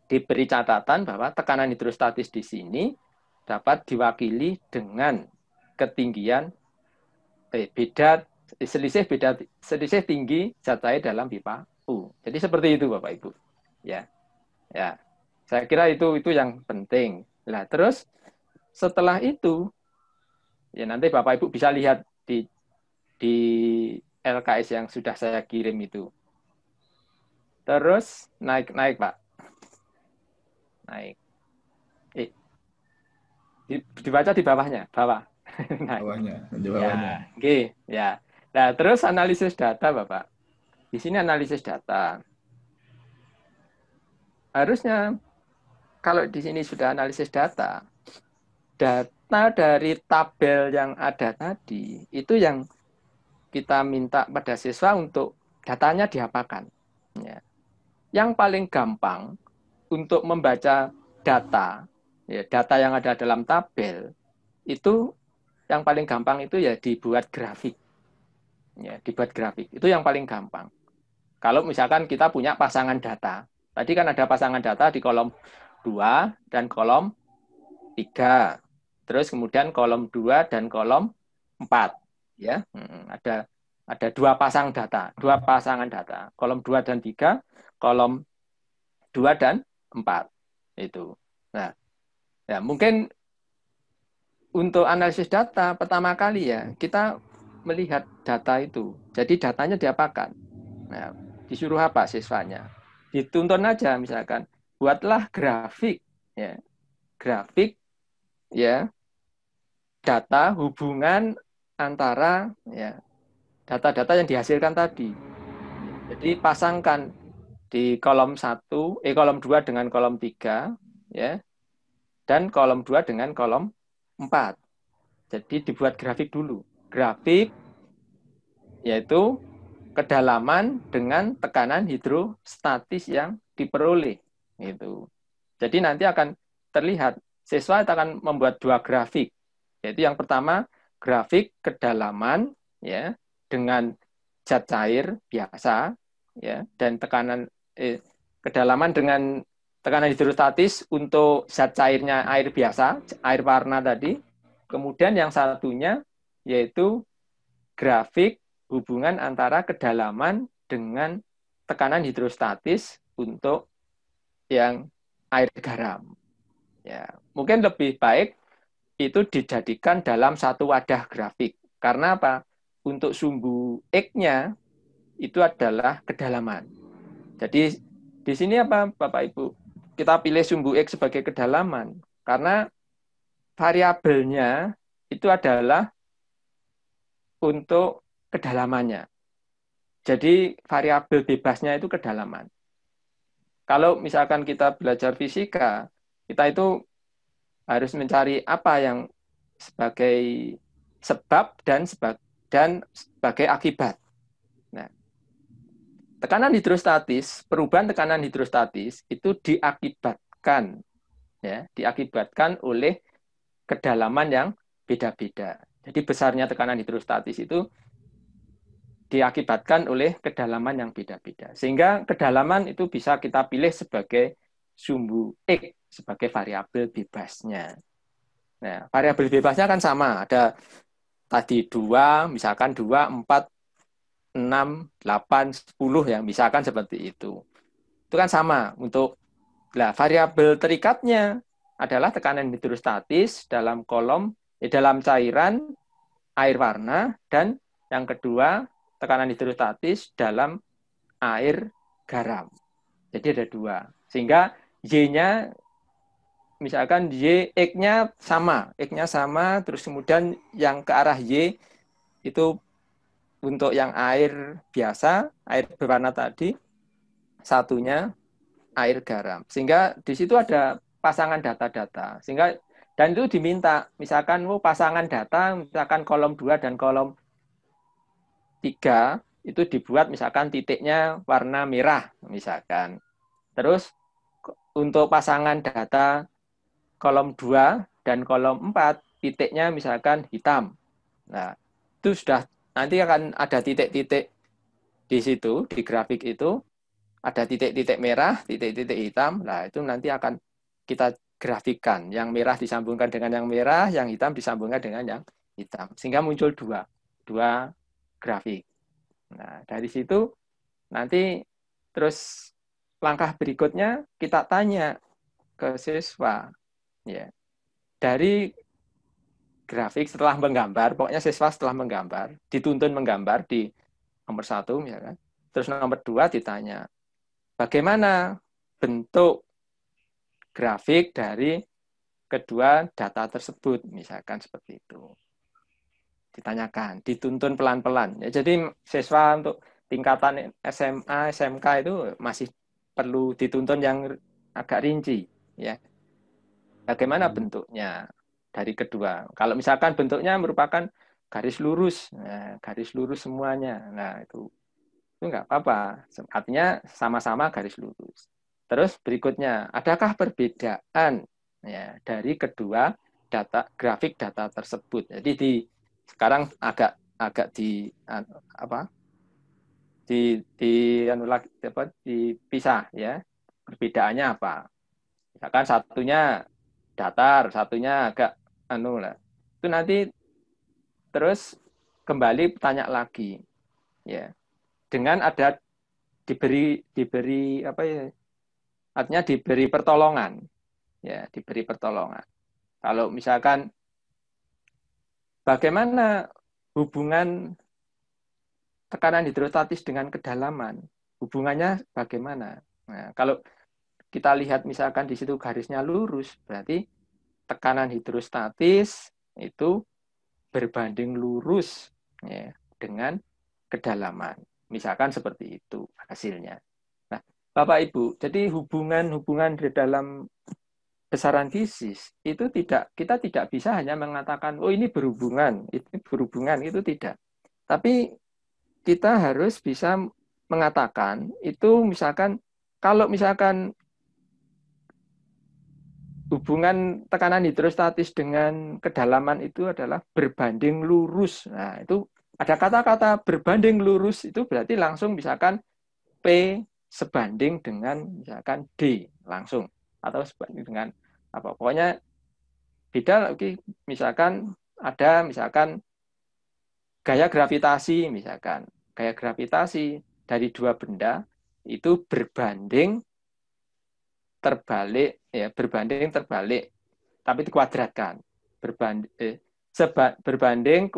diberi catatan bahwa tekanan hidrostatis di sini dapat diwakili dengan ketinggian selisih tinggi zat cair dalam pipa U. Jadi seperti itu Bapak Ibu. Ya. Ya. Saya kira itu yang penting. Nah, terus setelah itu ya nanti Bapak Ibu bisa lihat di LKS yang sudah saya kirim itu. Terus naik Pak. Naik. Dibaca di bawahnya, bawah. Nah, di bawahnya. Ya, oke, ya. Nah, terus analisis data, Bapak. Di sini analisis data. Harusnya kalau di sini sudah analisis data dari tabel yang ada tadi itu yang kita minta pada siswa untuk datanya diapakan. Ya. Yang paling gampang untuk membaca data, ya, data yang ada dalam tabel itu yang paling gampang itu ya dibuat grafik. Ya, dibuat grafik. Itu yang paling gampang. Kalau misalkan kita punya pasangan data. Tadi kan ada pasangan data di kolom 2 dan kolom 3. Terus kemudian kolom 2 dan kolom 4. Ya, ada dua pasangan data. Kolom 2 dan 3, kolom 2 dan 4. Itu. Nah, ya mungkin untuk analisis data pertama kali ya kita melihat data itu. Jadi datanya diapakan? Nah, disuruh apa siswanya? Dituntun aja misalkan, buatlah grafik ya. Grafik ya. Data hubungan antara ya data-data yang dihasilkan tadi. Jadi pasangkan di kolom 2 dengan kolom 3 ya. Dan kolom 2 dengan kolom 4. Jadi dibuat grafik dulu. Grafik yaitu kedalaman dengan tekanan hidrostatis yang diperoleh. Gitu. Jadi nanti akan terlihat siswa akan membuat dua grafik. Yaitu yang pertama grafik kedalaman ya dengan zat cair biasa ya dan kedalaman dengan tekanan hidrostatis untuk zat cairnya air biasa, air warna tadi. Kemudian yang satunya yaitu grafik hubungan antara kedalaman dengan tekanan hidrostatis untuk yang air garam. Ya, mungkin lebih baik itu dijadikan dalam satu wadah grafik. Karena apa? Untuk sumbu X-nya itu adalah kedalaman. Jadi di sini apa Bapak Ibu? Kita pilih sumbu X sebagai kedalaman karena variabelnya itu adalah untuk kedalamannya. Jadi variabel bebasnya itu kedalaman. Kalau misalkan kita belajar fisika, kita itu harus mencari apa yang sebagai sebab dan sebagai akibat. Nah, tekanan hidrostatis, perubahan tekanan hidrostatis itu diakibatkan oleh kedalaman yang beda-beda. Jadi besarnya tekanan hidrostatis itu diakibatkan oleh kedalaman yang beda-beda. Sehingga kedalaman itu bisa kita pilih sebagai sumbu X, sebagai variabel bebasnya. Nah, variabel bebasnya kan sama. Ada tadi 2, misalkan 2, 4, 6, 8, 10 ya, misalkan seperti itu. Itu kan sama untuk variabel terikatnya adalah tekanan hidrostatis dalam dalam cairan air warna dan yang kedua tekanan hidrostatis dalam air garam. Jadi ada dua. Sehingga Y-nya misalkan X-nya sama, terus kemudian yang ke arah Y itu untuk yang air biasa, air berwarna tadi, satunya air garam. Sehingga di situ ada pasangan data-data. Dan itu diminta, misalkan pasangan data, misalkan kolom 2 dan kolom 3, itu dibuat misalkan titiknya warna merah, misalkan. Terus untuk pasangan data kolom 2 dan kolom 4, titiknya misalkan hitam. Nah, itu sudah nanti akan ada titik-titik di situ, di grafik itu. ada titik-titik merah, titik-titik hitam. Nah, itu nanti akan kita grafikan. Yang merah disambungkan dengan yang merah, yang hitam disambungkan dengan yang hitam. Sehingga muncul dua grafik. Nah, dari situ nanti terus langkah berikutnya kita tanya ke siswa, ya, dari grafik setelah menggambar, pokoknya siswa setelah menggambar, dituntun menggambar di nomor 1, misalkan. Terus nomor 2 ditanya, bagaimana bentuk grafik dari kedua data tersebut, misalkan seperti itu. Ditanyakan, dituntun pelan-pelan. Ya, jadi siswa untuk tingkatan SMA, SMK itu masih perlu dituntun yang agak rinci, ya. Bagaimana bentuknya dari kedua? Kalau misalkan bentuknya merupakan garis lurus, nah, garis lurus semuanya, nah itu nggak apa-apa. Artinya sama-sama garis lurus. Terus berikutnya, adakah perbedaan ya dari kedua grafik data tersebut? Jadi sekarang agak dipisah ya. Perbedaannya apa? Misalkan satunya datar, satunya agak lah. Itu nanti terus kembali tanya lagi ya. Dengan ada diberi apa ya? Artinya diberi pertolongan. Ya, diberi pertolongan. Kalau misalkan bagaimana hubungan tekanan hidrostatis dengan kedalaman? Hubungannya bagaimana? Nah, kalau kita lihat misalkan di situ garisnya lurus, berarti tekanan hidrostatis itu berbanding lurus ya, dengan kedalaman. Misalkan seperti itu hasilnya. Nah, Bapak Ibu, jadi hubungan-hubungan di dalam besaran fisis itu kita tidak bisa hanya mengatakan oh ini berhubungan, itu tidak. Tapi kita harus bisa mengatakan itu misalkan kalau misalkan hubungan tekanan hidrostatis dengan kedalaman itu adalah berbanding lurus. Nah, itu ada kata-kata berbanding lurus itu berarti langsung misalkan P sebanding dengan misalkan D langsung atau sebanding dengan apa. Pokoknya beda lagi misalkan ada misalkan gaya gravitasi misalkan. Gaya gravitasi dari dua benda itu berbanding terbalik ya berbanding terbalik tapi dikuadratkan berbanding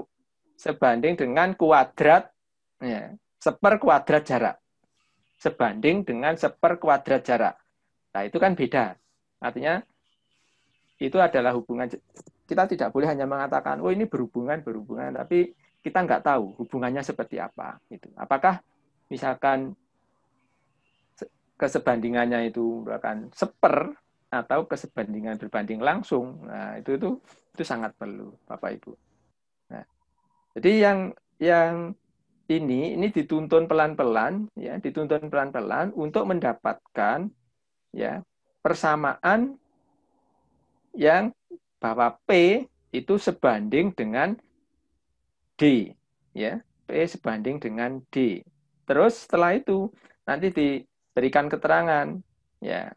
dengan kuadrat ya seperkuadrat jarak sebanding dengan seperkuadrat jarak. Nah itu kan beda, artinya itu adalah hubungan. Kita tidak boleh hanya mengatakan oh ini berhubungan tapi kita nggak tahu hubungannya seperti apa gitu. Apakah misalkan kesebandingannya itu merupakan seper atau kesebandingan berbanding langsung. Nah, itu sangat perlu Bapak Ibu. Nah, jadi yang ini dituntun pelan-pelan ya, dituntun pelan-pelan untuk mendapatkan ya persamaan yang bahwa P itu sebanding dengan D ya. P sebanding dengan D. Terus setelah itu nanti berikan keterangan ya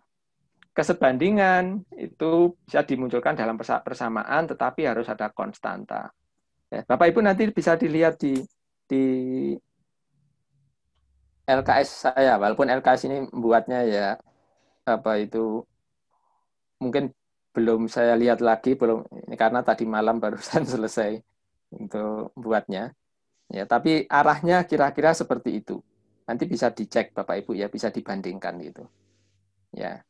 kesebandingan itu bisa dimunculkan dalam persamaan tetapi harus ada konstanta ya, Bapak Ibu nanti bisa dilihat di LKS saya walaupun LKS ini membuatnya ya apa itu mungkin belum saya lihat lagi belum ini karena tadi malam barusan selesai untuk buatnya ya tapi arahnya kira-kira seperti itu. Nanti bisa dicek Bapak Ibu ya, bisa dibandingkan gitu. Ya.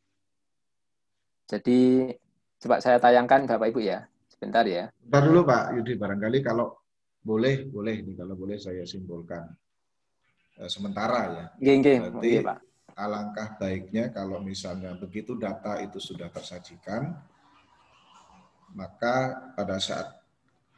Jadi coba saya tayangkan Bapak Ibu ya. Sebentar ya. Bentar dulu Pak Yudi, barangkali kalau boleh nih kalau boleh saya simpulkan sementara ya. Berarti Pak. Alangkah baiknya kalau misalnya begitu data itu sudah tersajikan, maka pada saat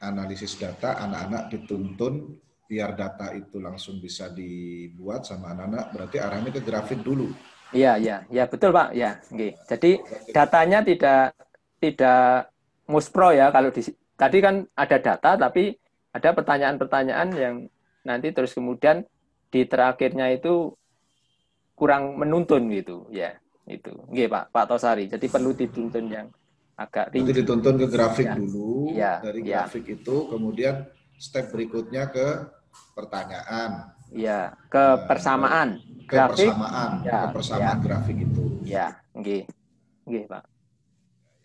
analisis data anak-anak dituntun biar data itu langsung bisa dibuat sama anak-anak, berarti arahnya ke grafik dulu. Iya, betul Pak. Ya, jadi datanya tidak muspro ya. Kalau tadi kan ada data, tapi ada pertanyaan-pertanyaan yang nanti terus kemudian di terakhirnya itu kurang menuntun gitu ya. Itu. Nggih, Pak Tosari. Jadi perlu dituntun yang agak Nanti rinci. dituntun ke grafik Ya. dulu, Ya, dari ya. grafik itu kemudian step berikutnya ke pertanyaan. Ya, ke persamaan grafik. Ya, ke persamaan grafik itu. ya, nggih. Nggih, Pak.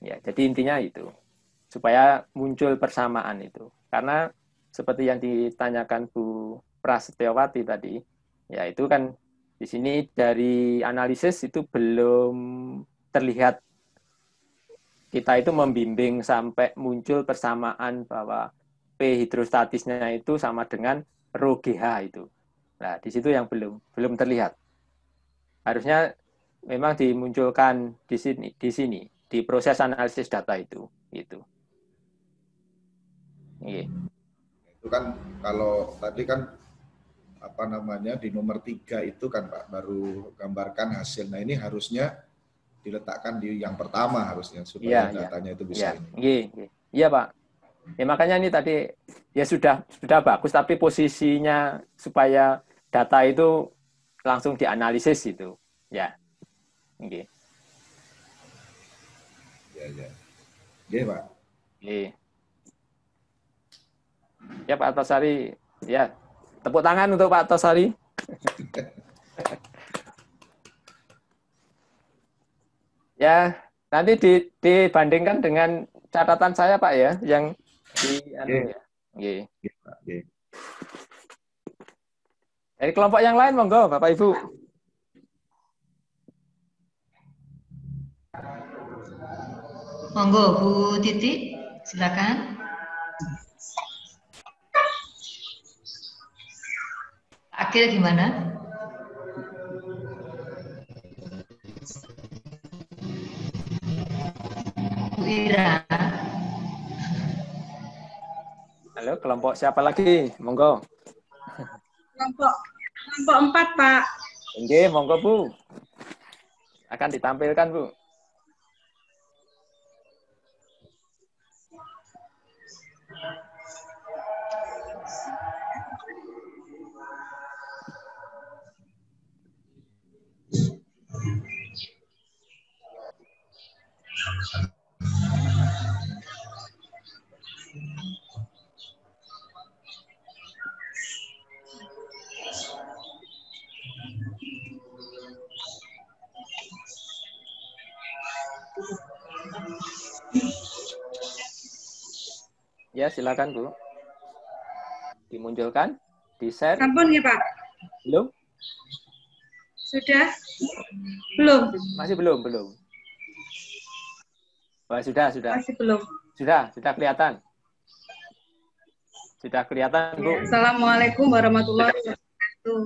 Ya, jadi intinya itu. Supaya muncul persamaan itu. Karena seperti yang ditanyakan Bu Prasetyowati tadi, ya itu kan di sini dari analisis itu belum terlihat kita itu membimbing sampai muncul persamaan bahwa P hidrostatisnya itu sama dengan rho GH itu. Nah, di situ yang belum terlihat. Harusnya memang dimunculkan di proses analisis data itu gitu. Iya. Itu kan kalau tadi kan apa namanya di nomor 3 itu kan Pak baru gambarkan hasil. Nah ini harusnya diletakkan di yang pertama harusnya supaya datanya itu bisa ini. Iya, iya Pak. Ya makanya ini tadi ya sudah bagus tapi posisinya supaya data itu langsung dianalisis itu. Ya. Oke. Ya. Oke, Pak. Oke. Ya Pak Tosari, ya. Tepuk tangan untuk Pak Tosari. Ya, nanti dibandingkan dengan catatan saya Pak ya, yang di ya. Oke. Oke. Dari kelompok yang lain monggo Bapak Ibu. Monggo Bu Titi, silakan. Akhir gimana? Bu Ira. Halo, kelompok siapa lagi? Monggo. Kelompok 4, Pak. Oke, monggo Bu. Akan ditampilkan Bu. Ya, silakan Bu. Dimunculkan, di-share. Sampun ya, Pak? Belum? Sudah? Belum? Masih belum. Oh, sudah. Masih belum. Sudah kelihatan. Sudah kelihatan, Bu. Ya, Assalamualaikum warahmatullahi wabarakatuh.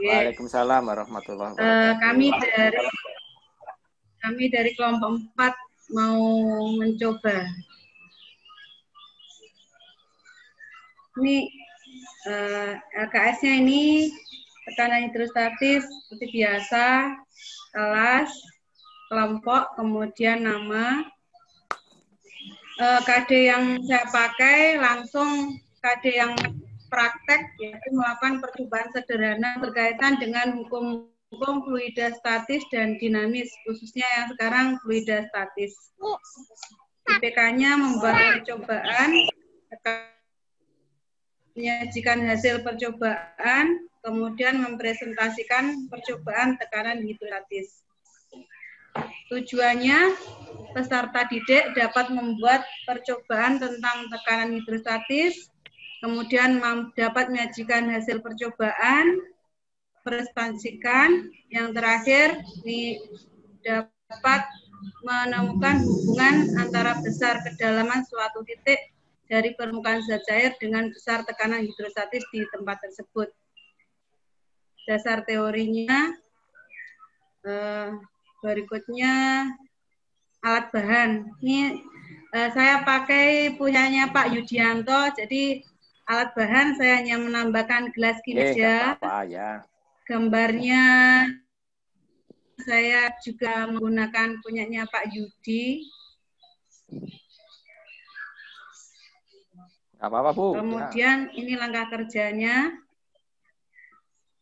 Waalaikumsalam warahmatullahi wabarakatuh. Kami dari kelompok 4 mau mencoba. Ini LKS-nya ini tekanan hidrostatis seperti biasa, kelas, kelompok, kemudian nama. KD yang saya pakai langsung KD yang praktek, yaitu melakukan percobaan sederhana berkaitan dengan hukum fluida statis dan dinamis, khususnya yang sekarang fluida statis. IPK-nya membuat percobaan, menyajikan hasil percobaan, kemudian mempresentasikan percobaan tekanan hidrostatis. Tujuannya, peserta didik dapat membuat percobaan tentang tekanan hidrostatis, kemudian dapat menyajikan hasil percobaan, presentasikan, yang terakhir dapat menemukan hubungan antara besar kedalaman suatu titik dari permukaan zat cair dengan besar tekanan hidrostatis di tempat tersebut. Dasar teorinya, berikutnya alat bahan. Ini saya pakai punyanya Pak Yudianto, jadi alat bahan saya hanya menambahkan gelas kinesia. Ya. Gambarnya saya juga menggunakan punyanya Pak Yudi. Apa-apa Bu. Kemudian ini langkah kerjanya.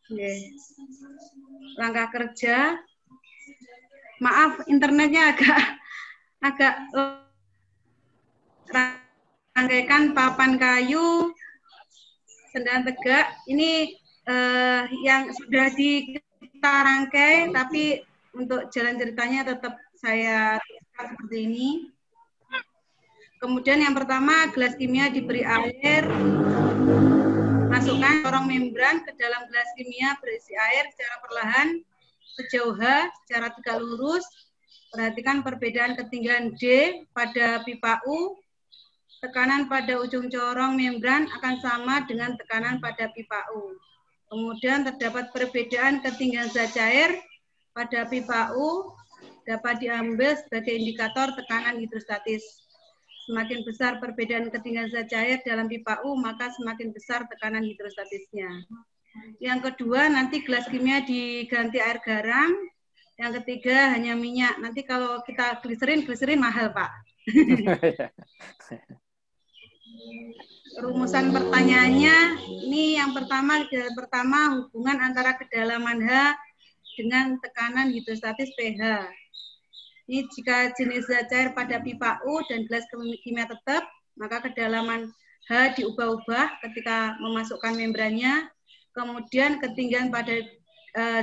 Oke. Langkah kerja. Maaf, internetnya agak rangkaikan papan kayu, sendal tegak. Ini yang sudah kita rangkai, tapi untuk jalan ceritanya tetap saya tuliskan seperti ini. Kemudian yang pertama, gelas kimia diberi air. Masukkan corong membran ke dalam gelas kimia berisi air secara perlahan sejauh H secara tegak lurus. Perhatikan perbedaan ketinggian D pada pipa U. Tekanan pada ujung corong membran akan sama dengan tekanan pada pipa U. Kemudian terdapat perbedaan ketinggian zat cair pada pipa U dapat diambil sebagai indikator tekanan hidrostatis. Semakin besar perbedaan ketinggian zat cair dalam pipa U, maka semakin besar tekanan hidrostatisnya. Yang kedua, nanti gelas kimia diganti air garam. Yang ketiga, hanya minyak. Nanti kalau kita gliserin mahal, Pak. Rumusan pertanyaannya, ini yang pertama hubungan antara kedalaman H dengan tekanan hidrostatis pH. Ini jika jenis zat cair pada pipa U dan gelas kimia tetap, maka kedalaman H diubah-ubah ketika memasukkan membrannya. Kemudian ketinggian pada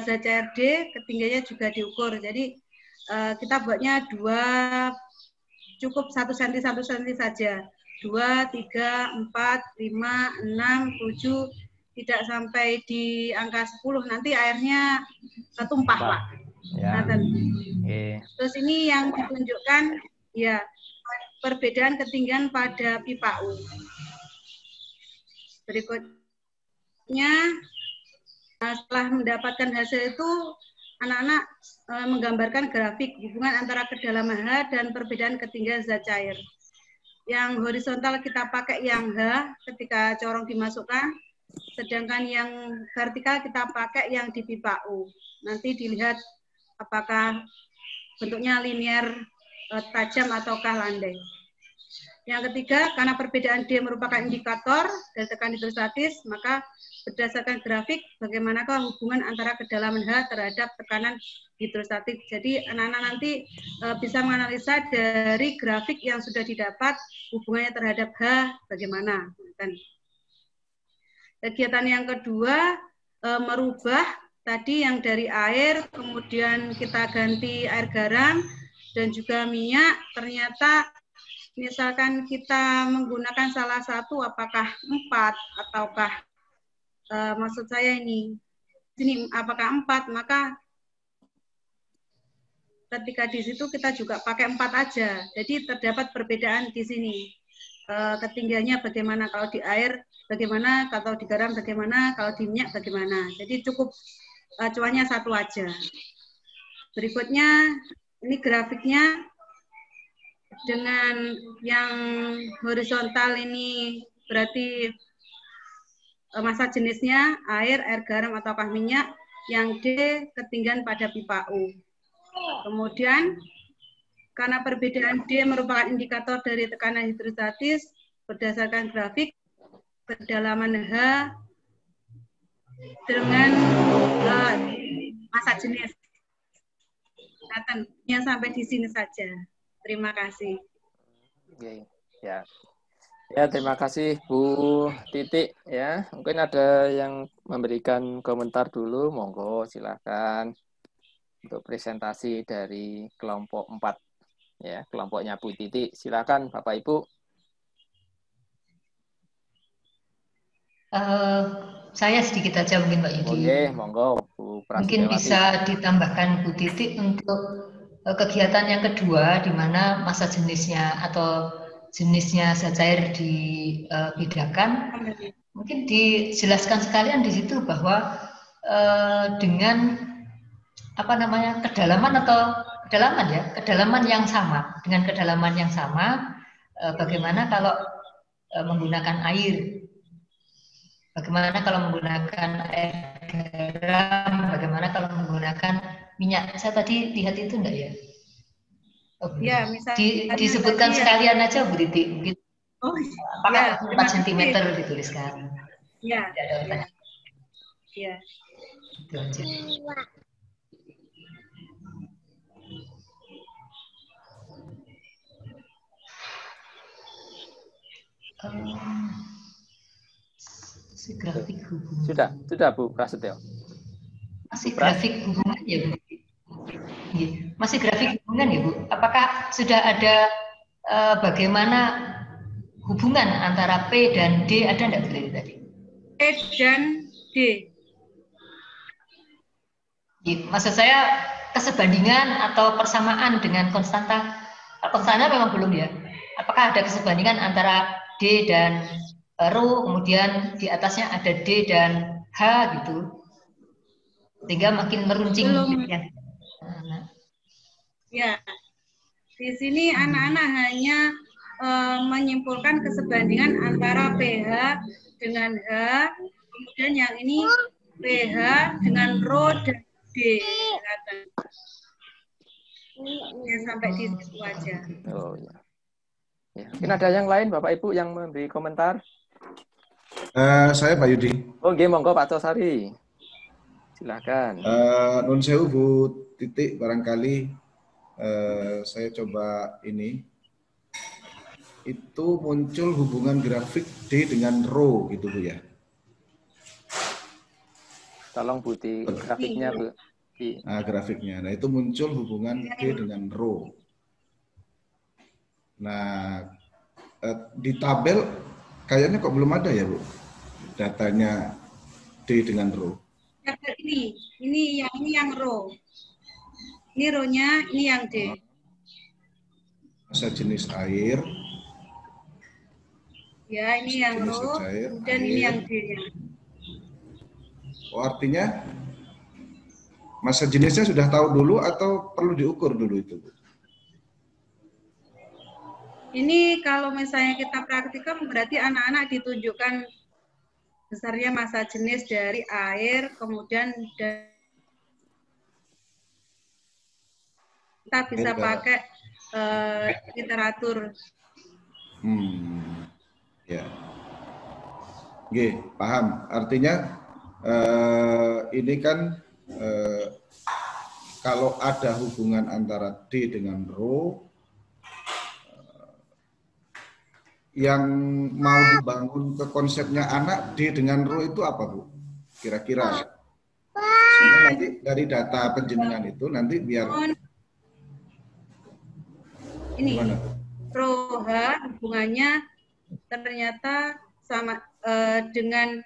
zat cair D, ketinggiannya juga diukur. Jadi kita buatnya cukup 1 cm saja. 2, 3, 4, 5, 6, 7, tidak sampai di angka 10, nanti airnya ketumpah, Pak. Ya. Nah, terus ini yang ditunjukkan ya perbedaan ketinggian pada pipa U. Berikutnya, setelah mendapatkan hasil itu, anak-anak menggambarkan grafik hubungan antara kedalaman H dan perbedaan ketinggian zat cair. Yang horizontal kita pakai yang H ketika corong dimasukkan, sedangkan yang vertikal kita pakai yang di pipa U. Nanti dilihat apakah bentuknya linear, tajam ataukah landai. Yang ketiga, karena perbedaan D merupakan indikator dari tekanan hidrostatis, maka berdasarkan grafik bagaimanakah hubungan antara kedalaman H terhadap tekanan hidrostatik. Jadi anak-anak nanti bisa menganalisa dari grafik yang sudah didapat hubungannya terhadap H bagaimana. Kegiatan yang kedua, merubah tadi yang dari air, kemudian kita ganti air garam dan juga minyak. Ternyata misalkan kita menggunakan salah satu, apakah 4 ataukah maksud saya ini apakah 4, maka ketika di situ kita juga pakai 4 aja. Jadi terdapat perbedaan di sini. Ketinggiannya bagaimana kalau di air, bagaimana kalau di garam, bagaimana kalau di minyak, bagaimana. Jadi cukup acuannya 1 aja. Berikutnya, ini grafiknya dengan yang horizontal ini berarti massa jenisnya air, air garam ataukah minyak. Yang D ketinggian pada pipa U. Kemudian karena perbedaan D merupakan indikator dari tekanan hidrostatis, berdasarkan grafik kedalaman H dengan massa jenis. Katanya sampai di sini saja. Terima kasih. Oke, ya. Ya, terima kasih Bu Titik ya. Mungkin ada yang memberikan komentar dulu, monggo silakan untuk presentasi dari kelompok 4 ya, kelompoknya Bu Titik. Silakan Bapak Ibu. Saya sedikit aja mungkin Pak Yudi. Oke, monggo Bu Prasidawati. Mungkin bisa ditambahkan Bu Titik untuk kegiatan yang kedua, di mana massa jenisnya atau jenisnya zat cair dibedakan. Mungkin dijelaskan sekalian di situ bahwa dengan kedalaman yang sama, dengan kedalaman yang sama, bagaimana kalau menggunakan air, bagaimana kalau menggunakan air garam, bagaimana kalau menggunakan minyak. Saya tadi lihat itu enggak ya? Oh, ya, misalnya disebutkan sekalian aja Bu Titi, mungkin. Oh, apakah 4 cm dituliskan? Ya. Ya. Itu aja. Si grafik hubungan. Sudah Bu Prasetyo. Masih grafik hubungan ya Bu? Iya. Masih grafik hubungan ya Bu? Apakah sudah ada bagaimana hubungan antara P dan D, ada enggak Bu tadi? P dan D. Iya. Maksud saya kesebandingan atau persamaan dengan konstanta. Konstanta memang belum ya. Apakah ada kesebandingan antara D dan rho, kemudian di atasnya ada D dan H gitu, sehingga makin meruncing. Belum. Ya, di sini anak-anak hanya menyimpulkan kesebandingan antara pH dengan H, kemudian yang ini pH dengan rho dan D. Ya, sampai di situ aja. Oh ya. Ya. Mungkin ada yang lain Bapak Ibu yang memberi komentar? Saya Pak Yudi. Oh, nggih, monggo Pak Tosari. Silakan. Nun sewu Bu Titik, barangkali saya coba ini. Itu muncul hubungan grafik D dengan rho gitu Bu ya. Tolong Bu di grafiknya Bu. Nah, grafiknya. Nah, itu muncul hubungan D dengan rho. Nah, di tabel kayaknya kok belum ada ya Bu datanya D dengan rho. Ini yang rho. Ini rho-nya, ini yang D. Massa jenis air. Ya, ini yang rho, dan ini yang D-nya. Oh, artinya massa jenisnya sudah tahu dulu atau perlu diukur dulu itu Bu? Ini kalau misalnya kita praktikum berarti anak-anak ditunjukkan besarnya massa jenis dari air, kemudian kita bisa pakai literatur. Ya, Oke, paham. Artinya ini kan kalau ada hubungan antara D dengan rho, yang mau dibangun ke konsepnya anak D dengan rho itu apa Bu? Kira-kira. Sehingga nanti dari data penjenengan itu nanti biar ini rho H hubungannya ternyata sama dengan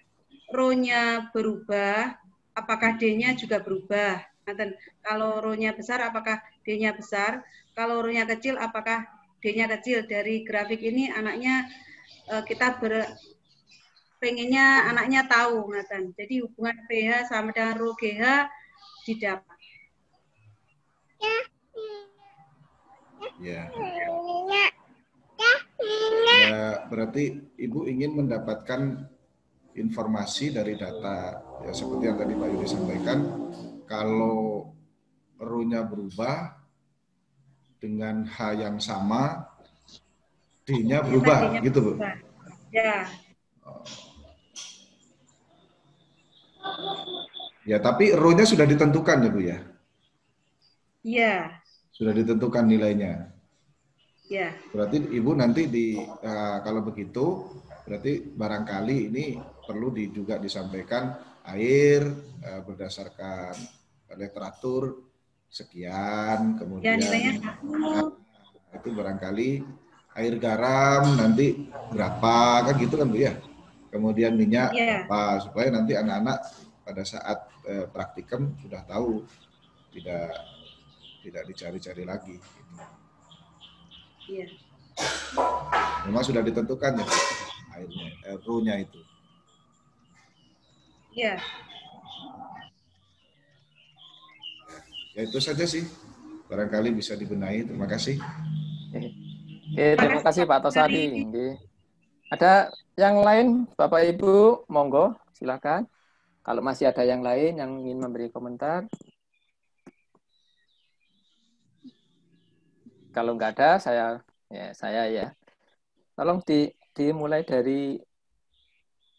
rho-nya berubah, apakah D-nya juga berubah? Kalau rho-nya besar, apakah D-nya besar? Kalau rho-nya kecil, apakah D-nya kecil? Dari grafik ini anaknya kita pengennya anaknya tahu, ngaten. Jadi hubungan pH sama dengan rho GH didapat. Ya. Ya, berarti Ibu ingin mendapatkan informasi dari data ya seperti yang tadi Pak Yudi sampaikan, kalau rho-nya berubah dengan H yang sama, D-nya berubah, gitu Bu? Ya. Ya, tapi rho-nya sudah ditentukan ya Bu ya? Iya. Sudah ditentukan nilainya. Ya. Berarti Ibu nanti kalau begitu, berarti barangkali ini perlu juga disampaikan air berdasarkan literatur sekian, kemudian itu barangkali air garam nanti berapa, kan gitu kan Bu ya? Kemudian minyak apa, supaya nanti anak-anak pada saat praktikum sudah tahu, tidak dicari-cari lagi. Iya. Memang sudah ditentukan ya airnya, rho-nya itu. Iya. Ya itu saja sih. Barangkali bisa dibenahi. Terima kasih. Terima kasih Pak Tosari. Ada yang lain Bapak Ibu, monggo silakan. Kalau masih ada yang lain yang ingin memberi komentar. Kalau nggak ada, saya ya. Tolong dimulai dari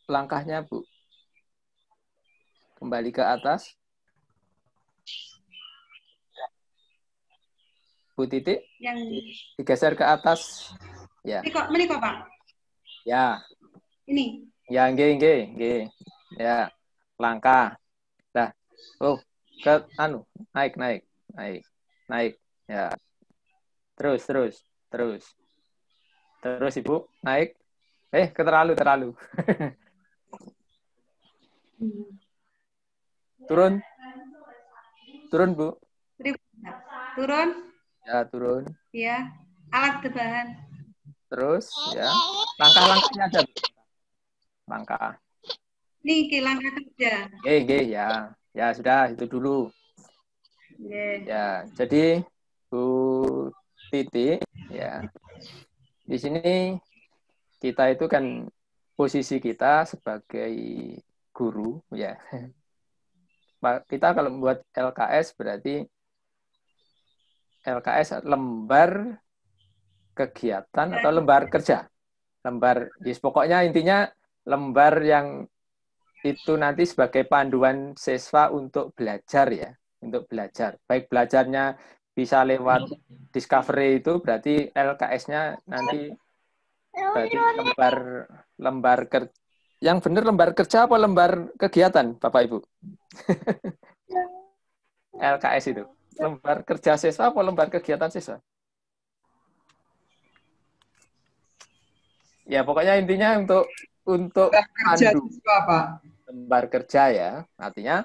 langkahnya, Bu. Kembali ke atas. Bu Titik, Yang digeser ke atas. Ya. ini kok Pak. Ya. Ini. Ya, nggih. Ya. Langkah. Dah. Oh, ke naik. Ya. Terus. Terus Ibu, naik. Terlalu. Turun, Bu. Turun. Ya, turun. Ya. Alat tebahan. Terus, ya. Langkah-langkahnya aja, Bu. Langkah. Nih, langkah kerja. Ya. Ya, sudah, itu dulu. Ya, jadi Bu Titi, ya. Di sini kita itu kan posisi kita sebagai guru, ya. Kita kalau membuat LKS berarti LKS lembar kegiatan atau lembar kerja. Pokoknya intinya lembar yang itu nanti sebagai panduan siswa untuk belajar ya, untuk belajar. Baik belajarnya bisa lewat discovery itu berarti LKS-nya nanti berarti lembar kerja. Yang benar lembar kerja apa lembar kegiatan, Bapak Ibu? LKS itu. Lembar kerja siswa apa lembar kegiatan siswa? Ya, pokoknya intinya untuk pandu lembar kerja ya. Artinya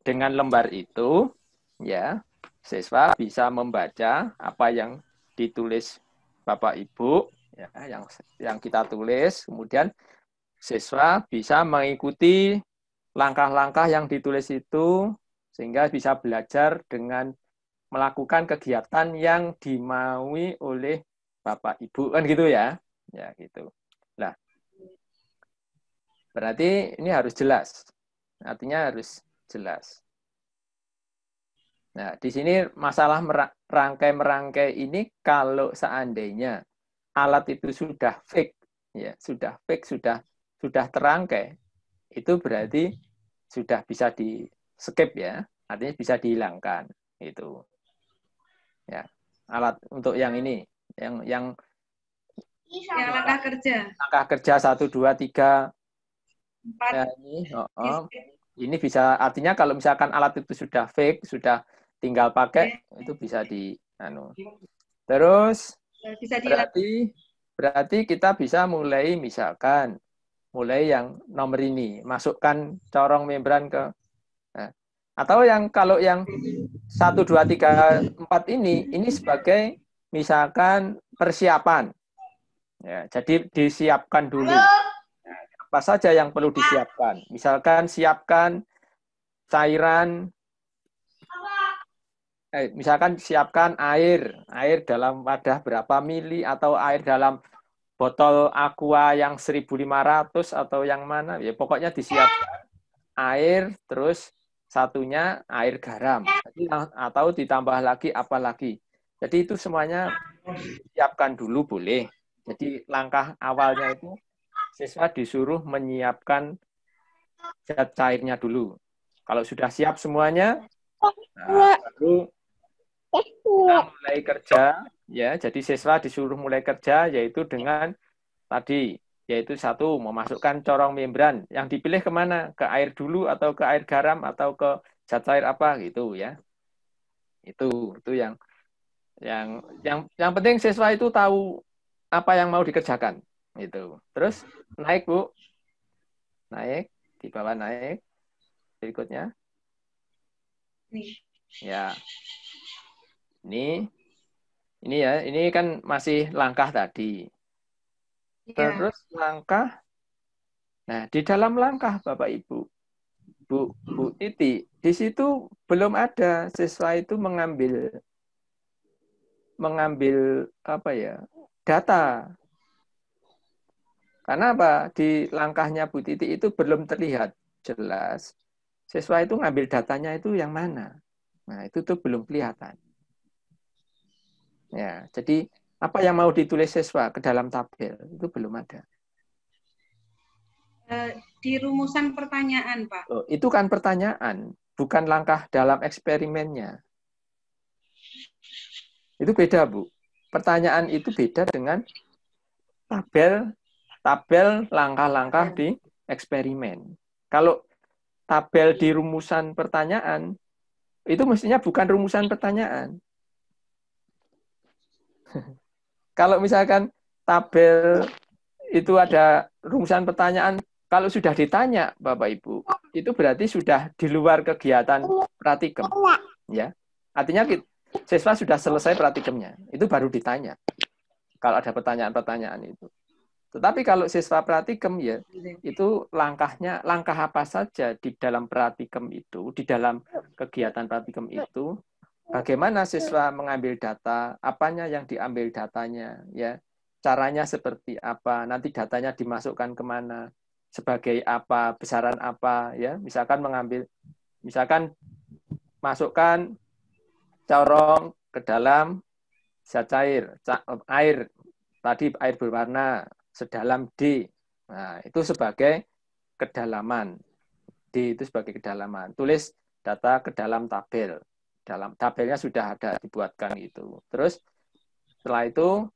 dengan lembar itu ya, siswa bisa membaca apa yang ditulis Bapak Ibu ya, yang kita tulis, kemudian siswa bisa mengikuti langkah-langkah yang ditulis itu sehingga bisa belajar dengan melakukan kegiatan yang dimaui oleh Bapak Ibu kan gitu ya. Ya, gitu. Nah, berarti ini harus jelas. Artinya harus jelas. Nah, di sini masalah merangkai ini kalau seandainya alat itu sudah fix, ya, sudah terangkai, itu berarti sudah bisa di skip ya, artinya bisa dihilangkan itu. Ya, alat untuk yang ini, yang langkah kerja. Langkah kerja 1, 2, 3. 4. Ya, ini bisa artinya kalau misalkan alat itu sudah fix, sudah tinggal pakai itu bisa Terus bisa berarti kita bisa mulai yang nomor ini, masukkan corong membran ke atau kalau yang 1, 2, 3, 4 ini sebagai misalkan persiapan. Ya, jadi disiapkan dulu. Apa saja yang perlu disiapkan? Misalkan siapkan cairan, misalkan siapkan air dalam wadah berapa mili atau air dalam botol aqua yang 1.500 atau yang mana? Ya pokoknya disiapkan air, terus satunya air garam, atau ditambah lagi apa lagi. Jadi itu semuanya siapkan dulu boleh. Jadi langkah awalnya itu siswa disuruh menyiapkan zat cairnya dulu. Kalau sudah siap semuanya, baru kita mulai kerja. Ya, jadi siswa disuruh mulai kerja yaitu dengan tadi, yaitu 1 memasukkan corong membran. Yang dipilih kemana? Ke air dulu atau ke air garam atau ke zat cair apa gitu ya. Itu yang penting siswa itu tahu apa yang mau dikerjakan itu. Terus naik Bu, naik di bawah, naik berikutnya. Ya, ini ya, ini kan masih langkah tadi. Terus langkah. Nah, di dalam langkah Bapak Ibu, Bu Titi, di situ belum ada siswa itu mengambil apa ya, data. Karena apa? Di langkahnya Bu Titi itu belum terlihat jelas siswa itu ngambil datanya itu yang mana. Nah, itu tuh belum kelihatan. Ya, jadi apa yang mau ditulis siswa ke dalam tabel itu belum ada. di rumusan pertanyaan, Pak. Oh, itu kan pertanyaan, bukan langkah dalam eksperimennya. Itu beda, Bu. Pertanyaan itu beda dengan tabel langkah-langkah di eksperimen. Kalau tabel di rumusan pertanyaan, itu mestinya bukan rumusan pertanyaan. Kalau misalkan tabel itu ada rumusan pertanyaan, kalau sudah ditanya, Bapak Ibu, itu berarti sudah di luar kegiatan praktikum. Ya. Artinya siswa sudah selesai praktikumnya, itu baru ditanya. Kalau ada pertanyaan-pertanyaan itu. Tetapi kalau siswa praktikum ya, itu langkah apa saja di dalam praktikum itu, di dalam kegiatan praktikum itu, bagaimana siswa mengambil data, apanya yang diambil datanya, ya, caranya seperti apa, nanti datanya dimasukkan kemana, sebagai apa, besaran apa, ya, misalkan masukkan corong ke dalam zat cair, air, tadi air berwarna sedalam D. Nah, itu sebagai kedalaman. D itu sebagai kedalaman. Tulis data ke dalam tabel. Dalam tabelnya sudah ada dibuatkan itu. Terus setelah itu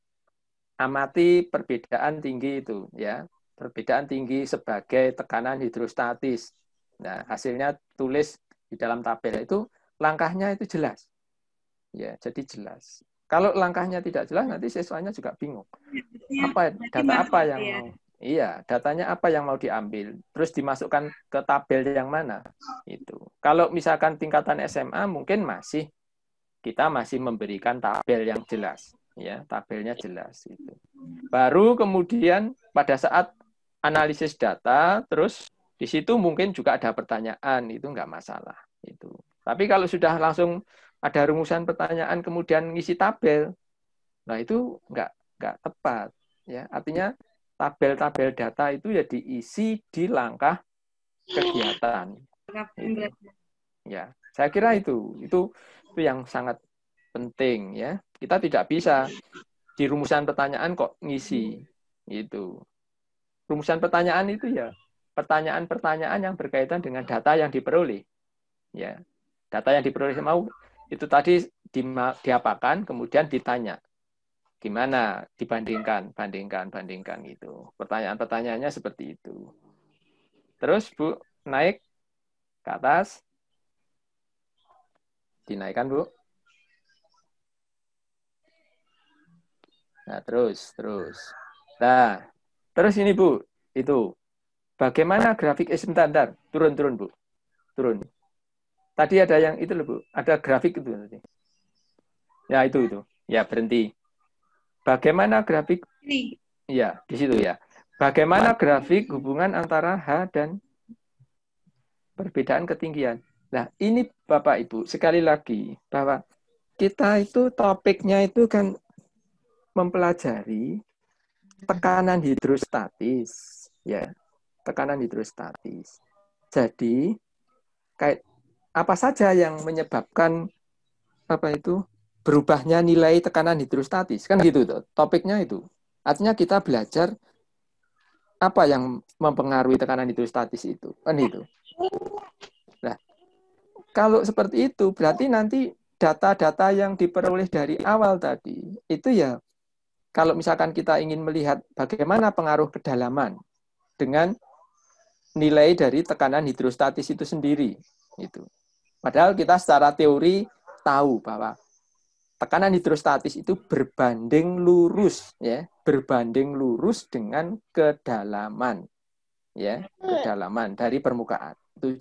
amati perbedaan tinggi itu, ya. Perbedaan tinggi sebagai tekanan hidrostatis. Nah, hasilnya tulis di dalam tabel itu, langkahnya itu jelas. Ya, jadi jelas. Kalau langkahnya tidak jelas, nanti siswanya juga bingung. Data apa yang mau? Iya, datanya apa yang mau diambil? Terus dimasukkan ke tabel yang mana? Itu. Kalau misalkan tingkatan SMA, mungkin kita masih memberikan tabel yang jelas. Ya, tabelnya jelas. Itu. Baru kemudian pada saat analisis data, terus di situ mungkin juga ada pertanyaan, itu nggak masalah. Itu. Tapi kalau sudah langsung ada rumusan pertanyaan kemudian ngisi tabel, nah itu nggak tepat, ya. Artinya tabel-tabel data itu ya diisi di langkah kegiatan. Itu. Ya, saya kira itu yang sangat penting, ya. Kita tidak bisa di rumusan pertanyaan kok ngisi itu. Rumusan pertanyaan itu ya pertanyaan-pertanyaan yang berkaitan dengan data yang diperoleh, ya. Data yang diperoleh mau itu tadi diapakan, kemudian ditanya. Gimana dibandingkan, bandingkan gitu. Pertanyaan-pertanyaannya seperti itu. Terus Bu, naik ke atas. Dinaikkan Bu. Nah, terus. Nah, terus ini Bu, itu. Bagaimana grafik standar? Turun Bu. Turun. Tadi ada yang itu loh Bu, ada grafik itu tadi. Ya itu. Ya berhenti. Bagaimana grafik? Ya di situ ya. Bagaimana grafik hubungan antara H dan perbedaan ketinggian? Nah ini Bapak Ibu sekali lagi bahwa kita itu topiknya itu kan mempelajari tekanan hidrostatis, ya tekanan hidrostatis. Jadi kayak apa saja yang menyebabkan berubahnya nilai tekanan hidrostatis, kan gitu tuh. Topiknya itu. Artinya kita belajar apa yang mempengaruhi tekanan hidrostatis itu, kan itu. Nah, kalau seperti itu berarti nanti data-data yang diperoleh dari awal tadi itu ya kalau misalkan kita ingin melihat bagaimana pengaruh kedalaman dengan nilai dari tekanan hidrostatis itu sendiri itu. Padahal kita secara teori tahu bahwa tekanan hidrostatis itu berbanding lurus dengan kedalaman, ya, kedalaman dari permukaan. Itu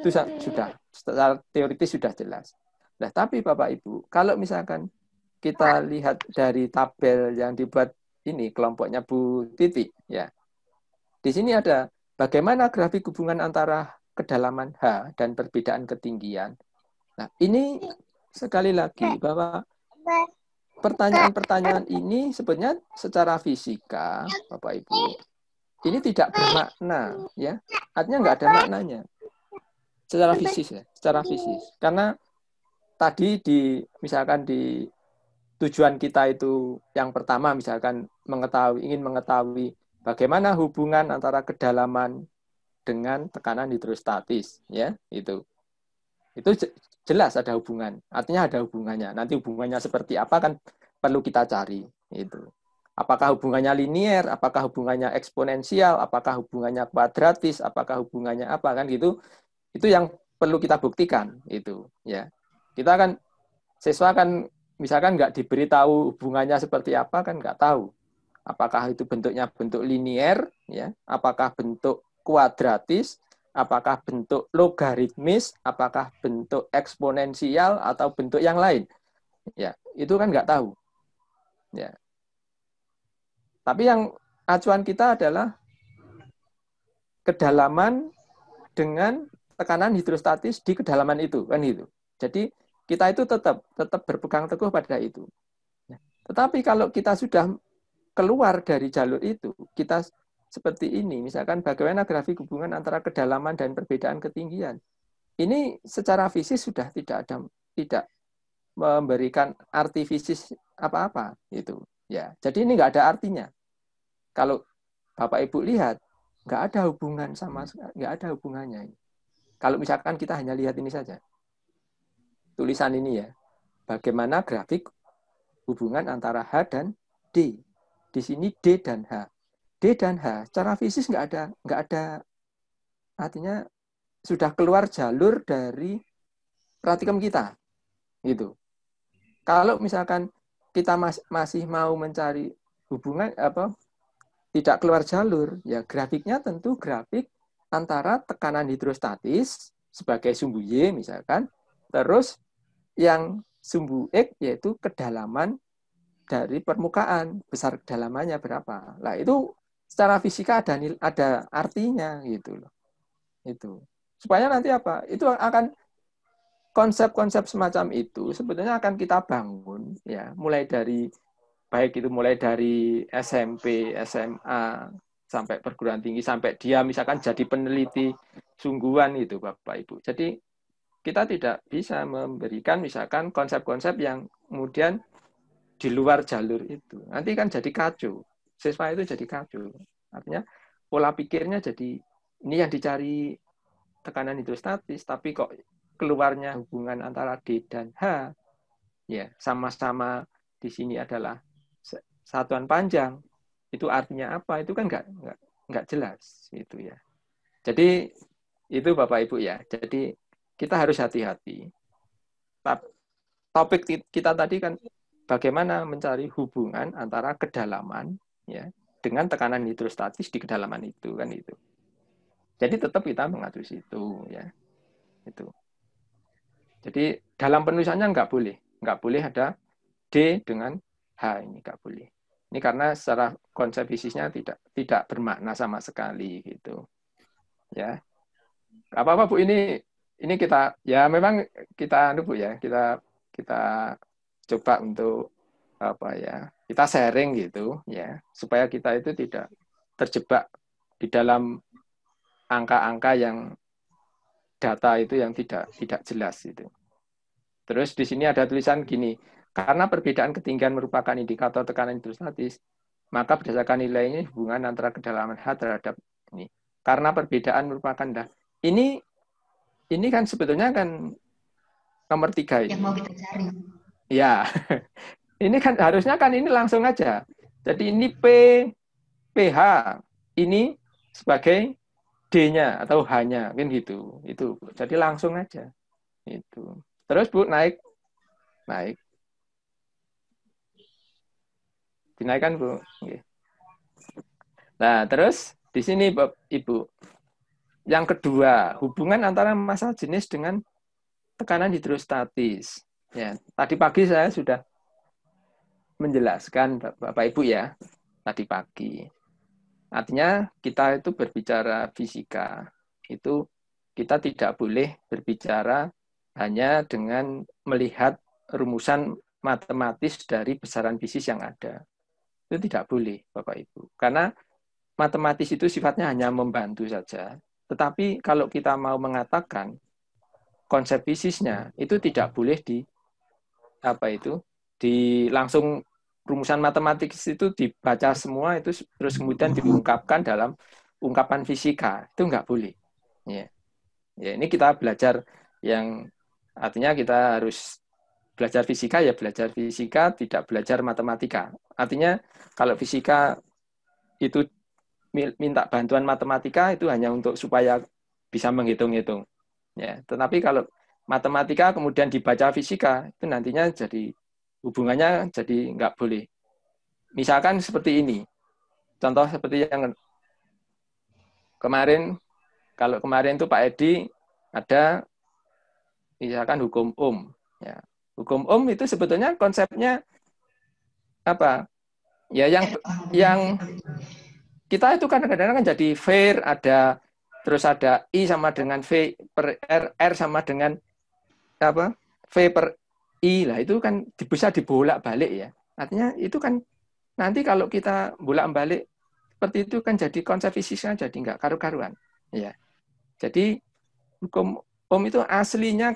sudah secara teoritis sudah jelas. Nah, tapi Bapak Ibu, kalau misalkan kita lihat dari tabel yang dibuat ini kelompoknya Bu Titi, ya. Di sini ada bagaimana grafik hubungan antara kedalaman H dan perbedaan ketinggian. Nah, ini sekali lagi bahwa pertanyaan-pertanyaan ini sebenarnya secara fisika, Bapak Ibu, ini tidak bermakna, ya. Artinya nggak ada maknanya. Secara fisis. Karena tadi misalkan di tujuan kita itu yang pertama misalkan ingin mengetahui bagaimana hubungan antara kedalaman dengan tekanan hidrostatis, ya, itu jelas ada hubungan. Artinya ada hubungannya. Nanti hubungannya seperti apa kan perlu kita cari, itu. Apakah hubungannya linier, apakah hubungannya eksponensial, apakah hubungannya kuadratis, apakah hubungannya apa kan gitu. Itu yang perlu kita buktikan, itu, ya. Kita kan siswa kan misalkan nggak diberitahu hubungannya seperti apa kan nggak tahu. Apakah itu bentuknya bentuk linier, ya? Apakah bentuk kuadratis, apakah bentuk logaritmis, apakah bentuk eksponensial atau bentuk yang lain, ya itu kan nggak tahu, ya. Tapi yang acuan kita adalah kedalaman dengan tekanan hidrostatis di kedalaman itu, kan itu. Jadi kita itu tetap berpegang teguh pada itu. Tetapi kalau kita sudah keluar dari jalur itu, kita seperti ini, misalkan bagaimana grafik hubungan antara kedalaman dan perbedaan ketinggian. Ini secara fisik sudah tidak memberikan arti fisik apa-apa, itu. Ya, jadi ini nggak ada artinya. Kalau Bapak Ibu lihat, nggak ada hubungan nggak ada hubungannya. Kalau misalkan kita hanya lihat ini saja, tulisan ini ya, bagaimana grafik hubungan antara H dan D. Di sini D dan H. D dan H secara fisik nggak ada artinya sudah keluar jalur dari praktikum kita, gitu. Kalau misalkan kita masih mau mencari hubungan tidak keluar jalur, ya grafiknya tentu grafik antara tekanan hidrostatis sebagai sumbu Y misalkan, terus yang sumbu X yaitu kedalaman dari permukaan, besar kedalamannya berapa. Nah, itu secara fisika ada artinya gitu loh. Itu. Supaya nanti apa? Itu akan konsep-konsep semacam itu sebetulnya akan kita bangun ya, mulai dari SMP, SMA sampai perguruan tinggi sampai dia misalkan jadi peneliti sungguhan itu Bapak Ibu. Jadi kita tidak bisa memberikan misalkan konsep-konsep yang kemudian di luar jalur itu. Nanti kan jadi kacau. Siswa itu jadi kacau. Artinya pola pikirnya jadi ini yang dicari tekanan hidrostatis, tapi kok keluarnya hubungan antara D dan H, ya sama-sama di sini adalah satuan panjang. Itu artinya apa? Itu kan nggak jelas itu ya. Jadi itu Bapak Ibu ya. Jadi kita harus hati-hati. Topik kita tadi kan bagaimana mencari hubungan antara kedalaman ya dengan tekanan hidrostatis di kedalaman itu kan itu. Jadi tetap kita mengacu situ ya. Itu. Jadi dalam penulisannya nggak boleh ada D dengan H, ini nggak boleh. Ini karena secara konsep fisiknya tidak bermakna sama sekali gitu. Ya. Apa-apa Bu, ini kita ya memang kita Bu ya, kita coba untuk apa ya, kita sharing gitu ya, supaya kita itu tidak terjebak di dalam angka-angka yang data itu yang tidak jelas itu. Terus di sini ada tulisan gini, karena perbedaan ketinggian merupakan indikator tekanan hidrostatis, maka berdasarkan nilainya hubungan antara kedalaman H terhadap ini. Karena perbedaan merupakan ini kan sebetulnya kan nomor 3 ini. Yang mau kita cari. Ya, ini kan harusnya kan ini langsung aja. Jadi ini PH, ini sebagai D-nya atau H-nya, kan gitu. Itu. Jadi langsung aja. Itu. Terus Bu, naik. Dinaikkan Bu. Nah, terus di sini Bapak Ibu. Yang kedua, hubungan antara massa jenis dengan tekanan hidrostatis. Ya, tadi pagi saya sudah menjelaskan Bapak Ibu ya, tadi pagi. Artinya kita itu berbicara fisika, itu kita tidak boleh berbicara hanya dengan melihat rumusan matematis dari besaran bisnis yang ada. Itu tidak boleh Bapak Ibu. Karena matematis itu sifatnya hanya membantu saja. Tetapi kalau kita mau mengatakan konsep bisnisnya itu tidak boleh langsung rumusan matematis itu dibaca semua itu terus kemudian diungkapkan dalam ungkapan fisika, itu nggak boleh. Ya. Ya, ini kita belajar yang artinya kita harus belajar fisika, ya belajar fisika, tidak belajar matematika. Artinya kalau fisika itu minta bantuan matematika itu hanya untuk supaya bisa menghitung-hitung. Ya, tetapi kalau matematika kemudian dibaca fisika, itu nantinya jadi hubungannya jadi nggak boleh. Misalkan seperti ini, contoh seperti yang kemarin, kalau kemarin itu Pak Edi ada misalkan hukum Ohm. Ya. Hukum Ohm itu sebetulnya konsepnya apa? Ya yang kita itu kan kadang-kadang kan jadi V ada terus ada I sama dengan V per R sama dengan apa? V per I lah itu kan bisa dibolak-balik ya. Artinya itu kan nanti kalau kita bolak-balik seperti itu kan jadi konsep fisiknya jadi nggak karu-karuan. Ya. Jadi hukum Ohm itu aslinya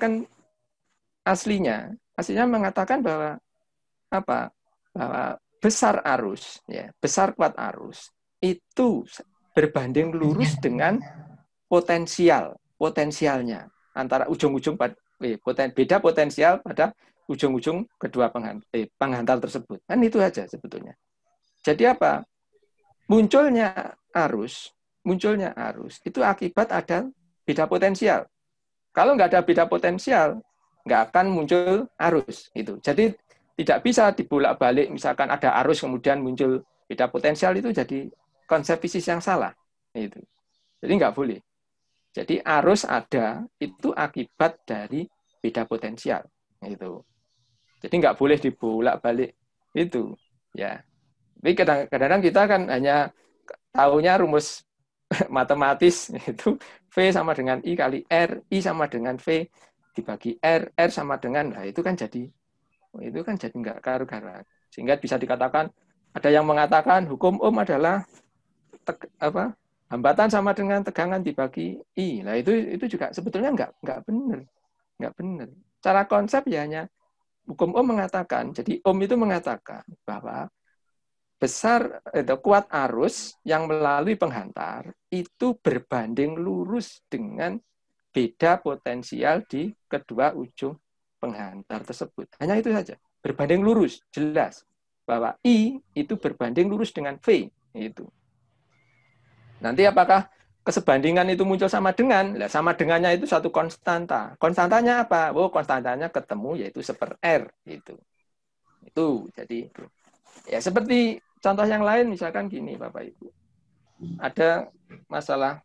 mengatakan bahwa apa? Bahwa besar arus, ya, besar kuat arus itu berbanding lurus dengan potensialnya antara ujung-ujung beda potensial pada ujung-ujung kedua penghantar tersebut. Kan itu aja sebetulnya. Jadi apa? Munculnya arus itu akibat ada beda potensial. Kalau nggak ada beda potensial, nggak akan muncul arus. Gitu. Jadi tidak bisa dibolak-balik, misalkan ada arus kemudian muncul beda potensial, itu jadi konsep fisik yang salah. Gitu. Jadi nggak boleh. Jadi arus ada itu akibat dari beda potensial. Gitu. Jadi nggak boleh dibolak-balik itu. Ya. Tapi kadang-kadang kita kan hanya tahunya rumus matematis itu V sama dengan I kali R, I sama dengan V dibagi R, R sama dengan, nah itu kan jadi nggak karu-karuan. Sehingga bisa dikatakan, ada yang mengatakan hukum Ohm adalah hambatan sama dengan tegangan dibagi I. Nah itu juga sebetulnya nggak benar. Cara konsep ya hanya hukum Ohm mengatakan, jadi Ohm itu mengatakan bahwa kuat arus yang melalui penghantar itu berbanding lurus dengan beda potensial di kedua ujung penghantar tersebut. Hanya itu saja. Berbanding lurus, jelas bahwa I itu berbanding lurus dengan V. Itu. Nanti apakah kesebandingan itu muncul sama dengan? Nah, sama dengannya itu satu konstanta. Konstantanya apa? Oh, konstantanya ketemu yaitu 1/R. Itu. Jadi itu. Ya seperti contoh yang lain misalkan gini Bapak Ibu. Ada masalah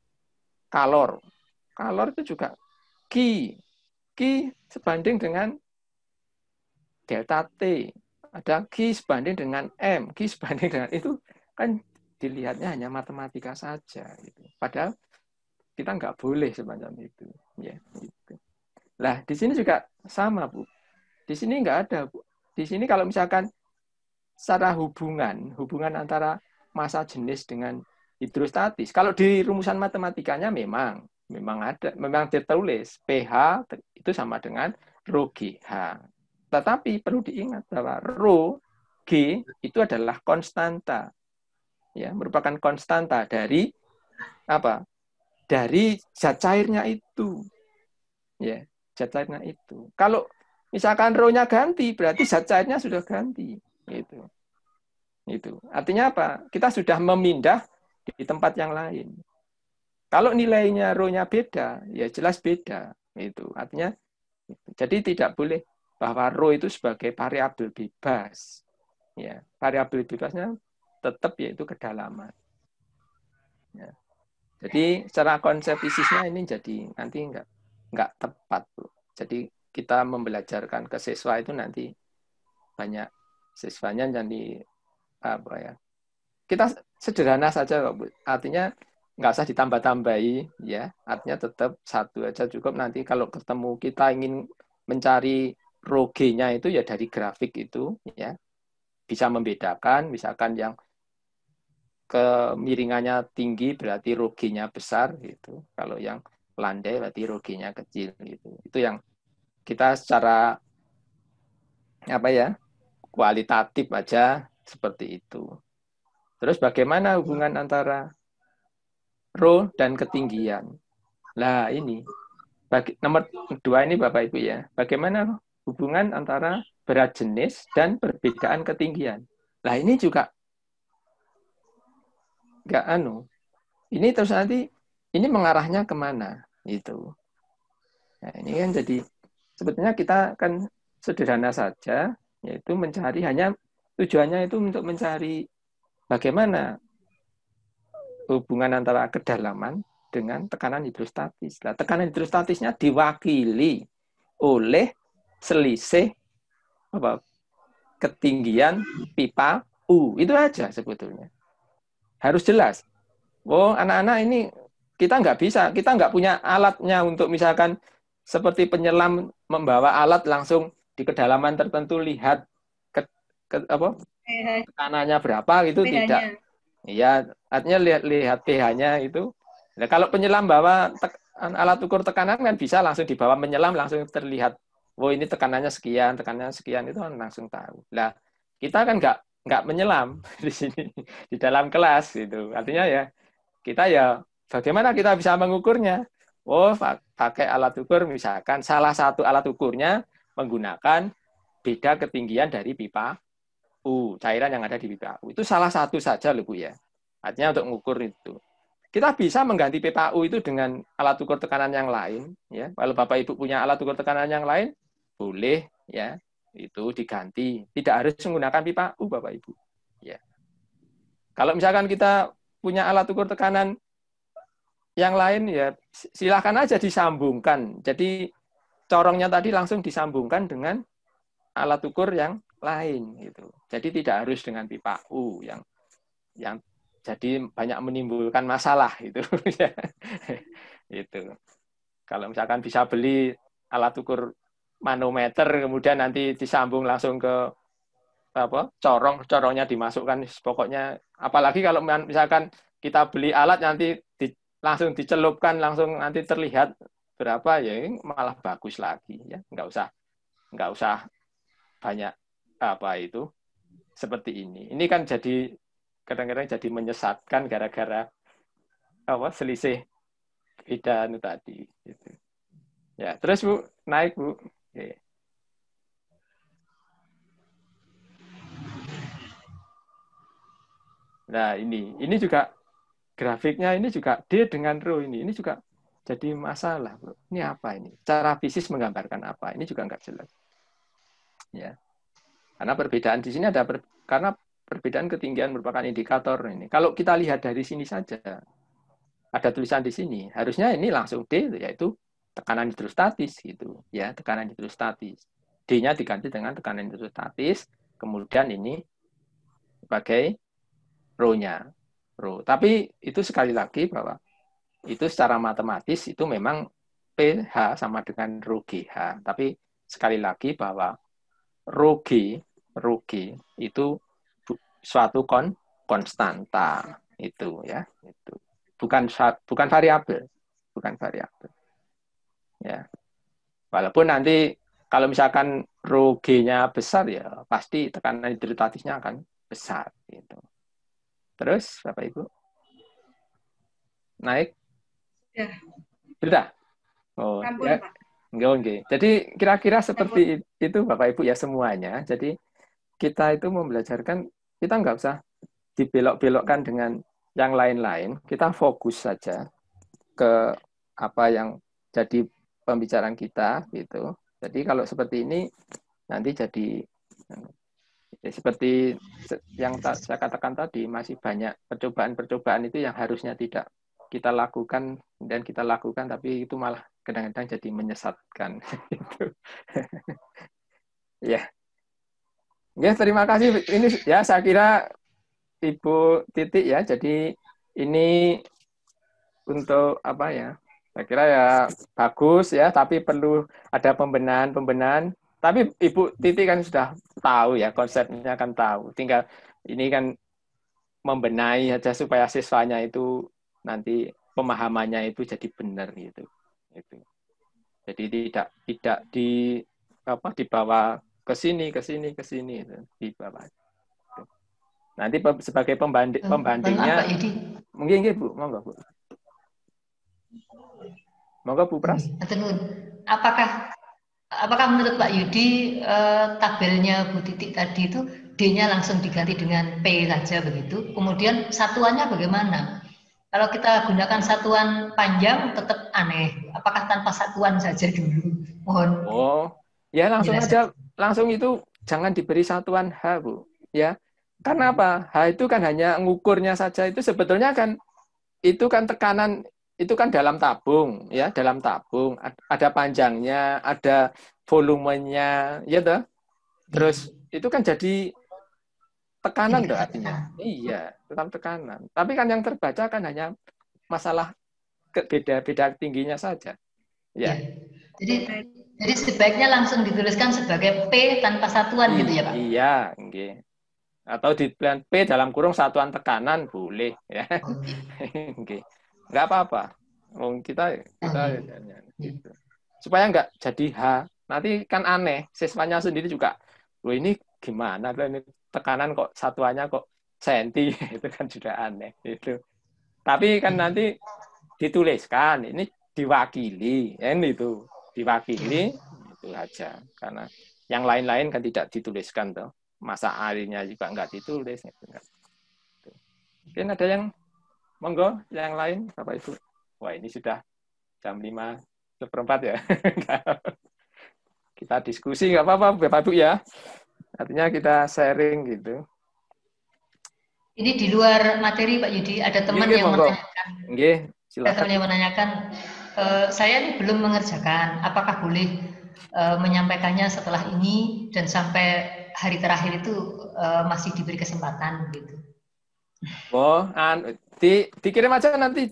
kalor. Kalor itu juga Q sebanding dengan delta T. Ada Q sebanding dengan M. Q sebanding dengan itu kan dilihatnya hanya matematika saja. Gitu. Padahal kita nggak boleh semacam itu. Ya, gitu. Nah, di sini juga sama, Bu. Di sini nggak ada, Bu. Di sini kalau misalkan secara hubungan antara massa jenis dengan hidrostatis. Kalau di rumusan matematikanya memang ditulis pH itu sama dengan rho GH. Tetapi perlu diingat bahwa rho G itu adalah konstanta. Ya, merupakan konstanta dari apa? Dari zat cairnya itu. Ya, zat cairnya itu. Kalau misalkan rho-nya ganti, berarti zat cairnya sudah ganti. Itu. Artinya apa? Kita sudah memindah di tempat yang lain. Kalau nilainya rho-nya beda, ya jelas beda. Itu. Artinya jadi tidak boleh bahwa rho itu sebagai variabel bebas. Ya, variabel bebasnya tetap yaitu kedalaman. Ya. Jadi secara konsep fisiknya ini jadi nanti nggak tepat, Bu. Jadi kita membelajarkan ke siswa itu nanti banyak siswanya jadi apa ya? Kita sederhana saja, Bu. Artinya nggak usah ditambah-tambahi, ya. Artinya tetap satu aja cukup. Nanti kalau ketemu kita ingin mencari rho G-nya itu ya dari grafik itu, ya. Bisa membedakan, misalkan yang kemiringannya tinggi berarti rho G-nya besar, gitu. Kalau yang landai berarti rho G-nya kecil, gitu. Itu yang kita secara apa ya? Kualitatif aja seperti itu. Terus bagaimana hubungan antara rho dan ketinggian. Nah, ini nomor 2 ini Bapak Ibu ya. Bagaimana hubungan antara berat jenis dan perbedaan ketinggian. Nah, ini juga nggak ini terus nanti ini mengarahnya kemana gitu. Nah, ini kan jadi sebetulnya kita kan sederhana saja, yaitu mencari tujuannya itu untuk mencari bagaimana hubungan antara kedalaman dengan tekanan hidrostatis. Nah, tekanan hidrostatisnya diwakili oleh selisih ketinggian pipa U. Itu aja sebetulnya. Harus jelas. Oh, anak-anak ini kita nggak punya alatnya untuk misalkan seperti penyelam membawa alat langsung di kedalaman tertentu lihat tekanannya berapa gitu tidak. Iya, artinya lihat pH-nya itu. Nah, kalau penyelam bawa alat ukur tekanan kan bisa langsung dibawa menyelam langsung terlihat. Oh, ini tekanannya sekian itu kan langsung tahu. Nah, kita kan nggak menyelam di sini di dalam kelas gitu. Artinya ya kita ya bagaimana kita bisa mengukurnya? Oh, pakai alat ukur misalkan salah satu alat ukurnya menggunakan beda ketinggian dari pipa U, cairan yang ada di pipa U. Itu salah satu saja loh Bu ya. Artinya untuk mengukur itu. Kita bisa mengganti pipa U itu dengan alat ukur tekanan yang lain ya. Kalau Bapak Ibu punya alat ukur tekanan yang lain, boleh ya. Itu diganti. Tidak harus menggunakan pipa U Bapak Ibu. Ya. Kalau misalkan kita punya alat ukur tekanan yang lain ya silahkan aja disambungkan. Jadi corongnya tadi langsung disambungkan dengan alat ukur yang lain gitu. Jadi tidak harus dengan pipa U yang jadi banyak menimbulkan masalah itu ya. Itu. Kalau misalkan bisa beli alat ukur manometer kemudian nanti disambung langsung ke corongnya dimasukkan pokoknya apalagi kalau misalkan kita beli alat nanti langsung dicelupkan langsung nanti terlihat berapa ya ini malah bagus lagi ya nggak usah banyak itu seperti ini kan jadi kadang-kadang jadi menyesatkan gara-gara selisih beda tadi gitu. Ya terus Bu naik Bu. Oke. Nah ini juga grafiknya ini juga D dengan rho ini juga jadi masalah, Bro. Ini apa ini? Cara fisis menggambarkan apa? Ini juga nggak jelas. Ya. Karena perbedaan di sini karena perbedaan ketinggian merupakan indikator ini. Kalau kita lihat dari sini saja, ada tulisan di sini, harusnya ini langsung D yaitu tekanan hidrostatis gitu, ya, tekanan hidrostatis. D-nya diganti dengan tekanan hidrostatis, kemudian ini sebagai rho-nya. Tapi itu sekali lagi bahwa itu secara matematis itu memang pH sama dengan rho GH. Tapi sekali lagi bahwa rho G itu suatu konstanta itu ya, itu bukan variabel, ya. Walaupun nanti kalau misalkan rho G-nya besar ya pasti tekanan hidrostatisnya akan besar gitu. Terus Bapak Ibu naik? Ya. Sudah? Oh, Ampun, ya. Pak. Oke. Jadi kira-kira seperti itu Bapak Ibu ya semuanya. Jadi kita itu membelajarkan, kita nggak usah dibelok-belokkan dengan yang lain-lain. Kita fokus saja ke apa yang jadi pembicaraan kita gitu. Jadi kalau seperti ini nanti jadi ya, seperti yang saya katakan tadi masih banyak percobaan-percobaan itu yang harusnya tidak kita lakukan dan kita lakukan tapi itu malah kadang-kadang jadi menyesatkan. Ya. Ya, terima kasih. Ini ya saya kira Ibu Titik ya. Jadi ini untuk apa ya? Saya kira ya bagus ya, tapi perlu ada pembenahan. Tapi Ibu Titik kan sudah tahu ya, konsepnya kan tahu. Tinggal ini kan membenahi aja supaya siswanya itu nanti pemahamannya itu jadi benar gitu. Itu. Jadi tidak dibawa ke sini itu di bawah. Nanti sebagai pembandingnya mungkin Bu, monggo Bu. Monggo Bu Pras. Apakah menurut Pak Yudi tabelnya Bu Titik tadi itu D-nya langsung diganti dengan P saja begitu? Kemudian satuannya bagaimana? Kalau kita gunakan satuan panjang tetap aneh. Apakah tanpa satuan saja dulu? Mohon. Oh, ya langsung penjelasan. aja, langsung itu jangan diberi satuan H, Bu. Ya, karena apa? H itu kan hanya ngukurnya saja. Itu sebetulnya kan itu kan tekanan itu kan dalam tabung, ya, dalam tabung. Ada panjangnya, ada volumenya, ya toh. Terus itu kan jadi tekanan toh artinya. Iya, tetap tekanan. Tapi kan yang terbaca kan hanya masalah beda-beda tingginya saja. Ya. Jadi sebaiknya langsung dituliskan sebagai P tanpa satuan gitu ya Pak? Iya, okay. Atau di plan P dalam kurung satuan tekanan boleh ya. Okay. Nggak apa-apa. Kita gitu. Supaya nggak jadi H. Nanti kan aneh. Siswanya sendiri juga, loh ini gimana? Ini tekanan kok satuannya kok senti. Itu kan juga aneh. Itu. Tapi kan nanti dituliskan. Ini diwakili. Ini itu. Diwakili. Itu aja. Karena yang lain-lain kan tidak dituliskan toh. Masa airnya juga nggak ditulis. Mungkin ada yang monggo yang lain Bapak Ibu. Wah ini sudah jam 5:04 ya. Kita diskusi nggak apa-apa Bapak Ibu ya. Artinya kita sharing gitu. Ini di luar materi Pak Yudi, ada teman yang menanyakan. Ada teman yang menanyakan, saya ini belum mengerjakan, apakah boleh menyampaikannya setelah ini dan sampai hari terakhir itu masih diberi kesempatan gitu. Oh, dikirim aja nanti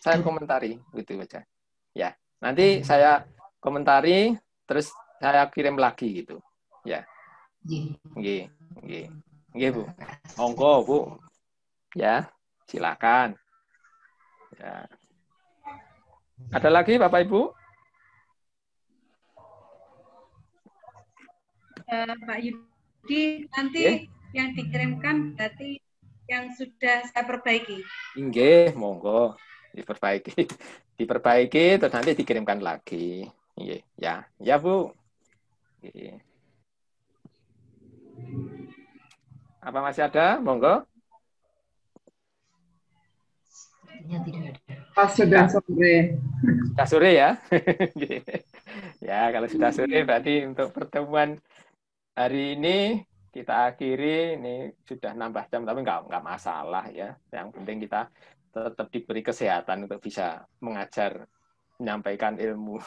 saya komentari gitu aja. Ya, nanti saya komentari terus saya kirim lagi gitu. Ya. Nggih. Nggih, Bu. Monggo, Bu. Ya, silakan. Ya. Ada lagi Bapak Ibu? Pak Yudi, nanti yang dikirimkan berarti yang sudah saya perbaiki. Nggih, monggo diperbaiki terus nanti dikirimkan lagi. Nggih, ya. Ya, Bu. Nggih. Apa masih ada? Monggo. Sudah sore. Sudah sore ya. Ya, kalau sudah sore berarti untuk pertemuan hari ini kita akhiri. Ini sudah nambah jam tapi nggak masalah ya. Yang penting kita tetap diberi kesehatan untuk bisa mengajar, menyampaikan ilmu.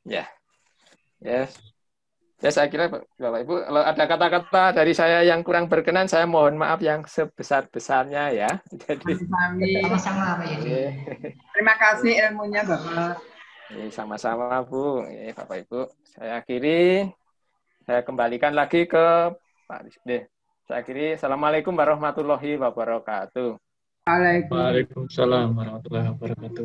Ya. Yes. Ya, saya kira Bapak Ibu, kalau ada kata-kata dari saya yang kurang berkenan, saya mohon maaf yang sebesar-besarnya ya. Jadi sama-sama Pak Yudi. Terima kasih ilmunya Bapak. Sama-sama Bu, Bapak Ibu. Saya akhiri, saya kembalikan lagi ke Pak Rizky. Saya akhiri, Assalamualaikum warahmatullahi wabarakatuh. Waalaikumsalam warahmatullahi wabarakatuh.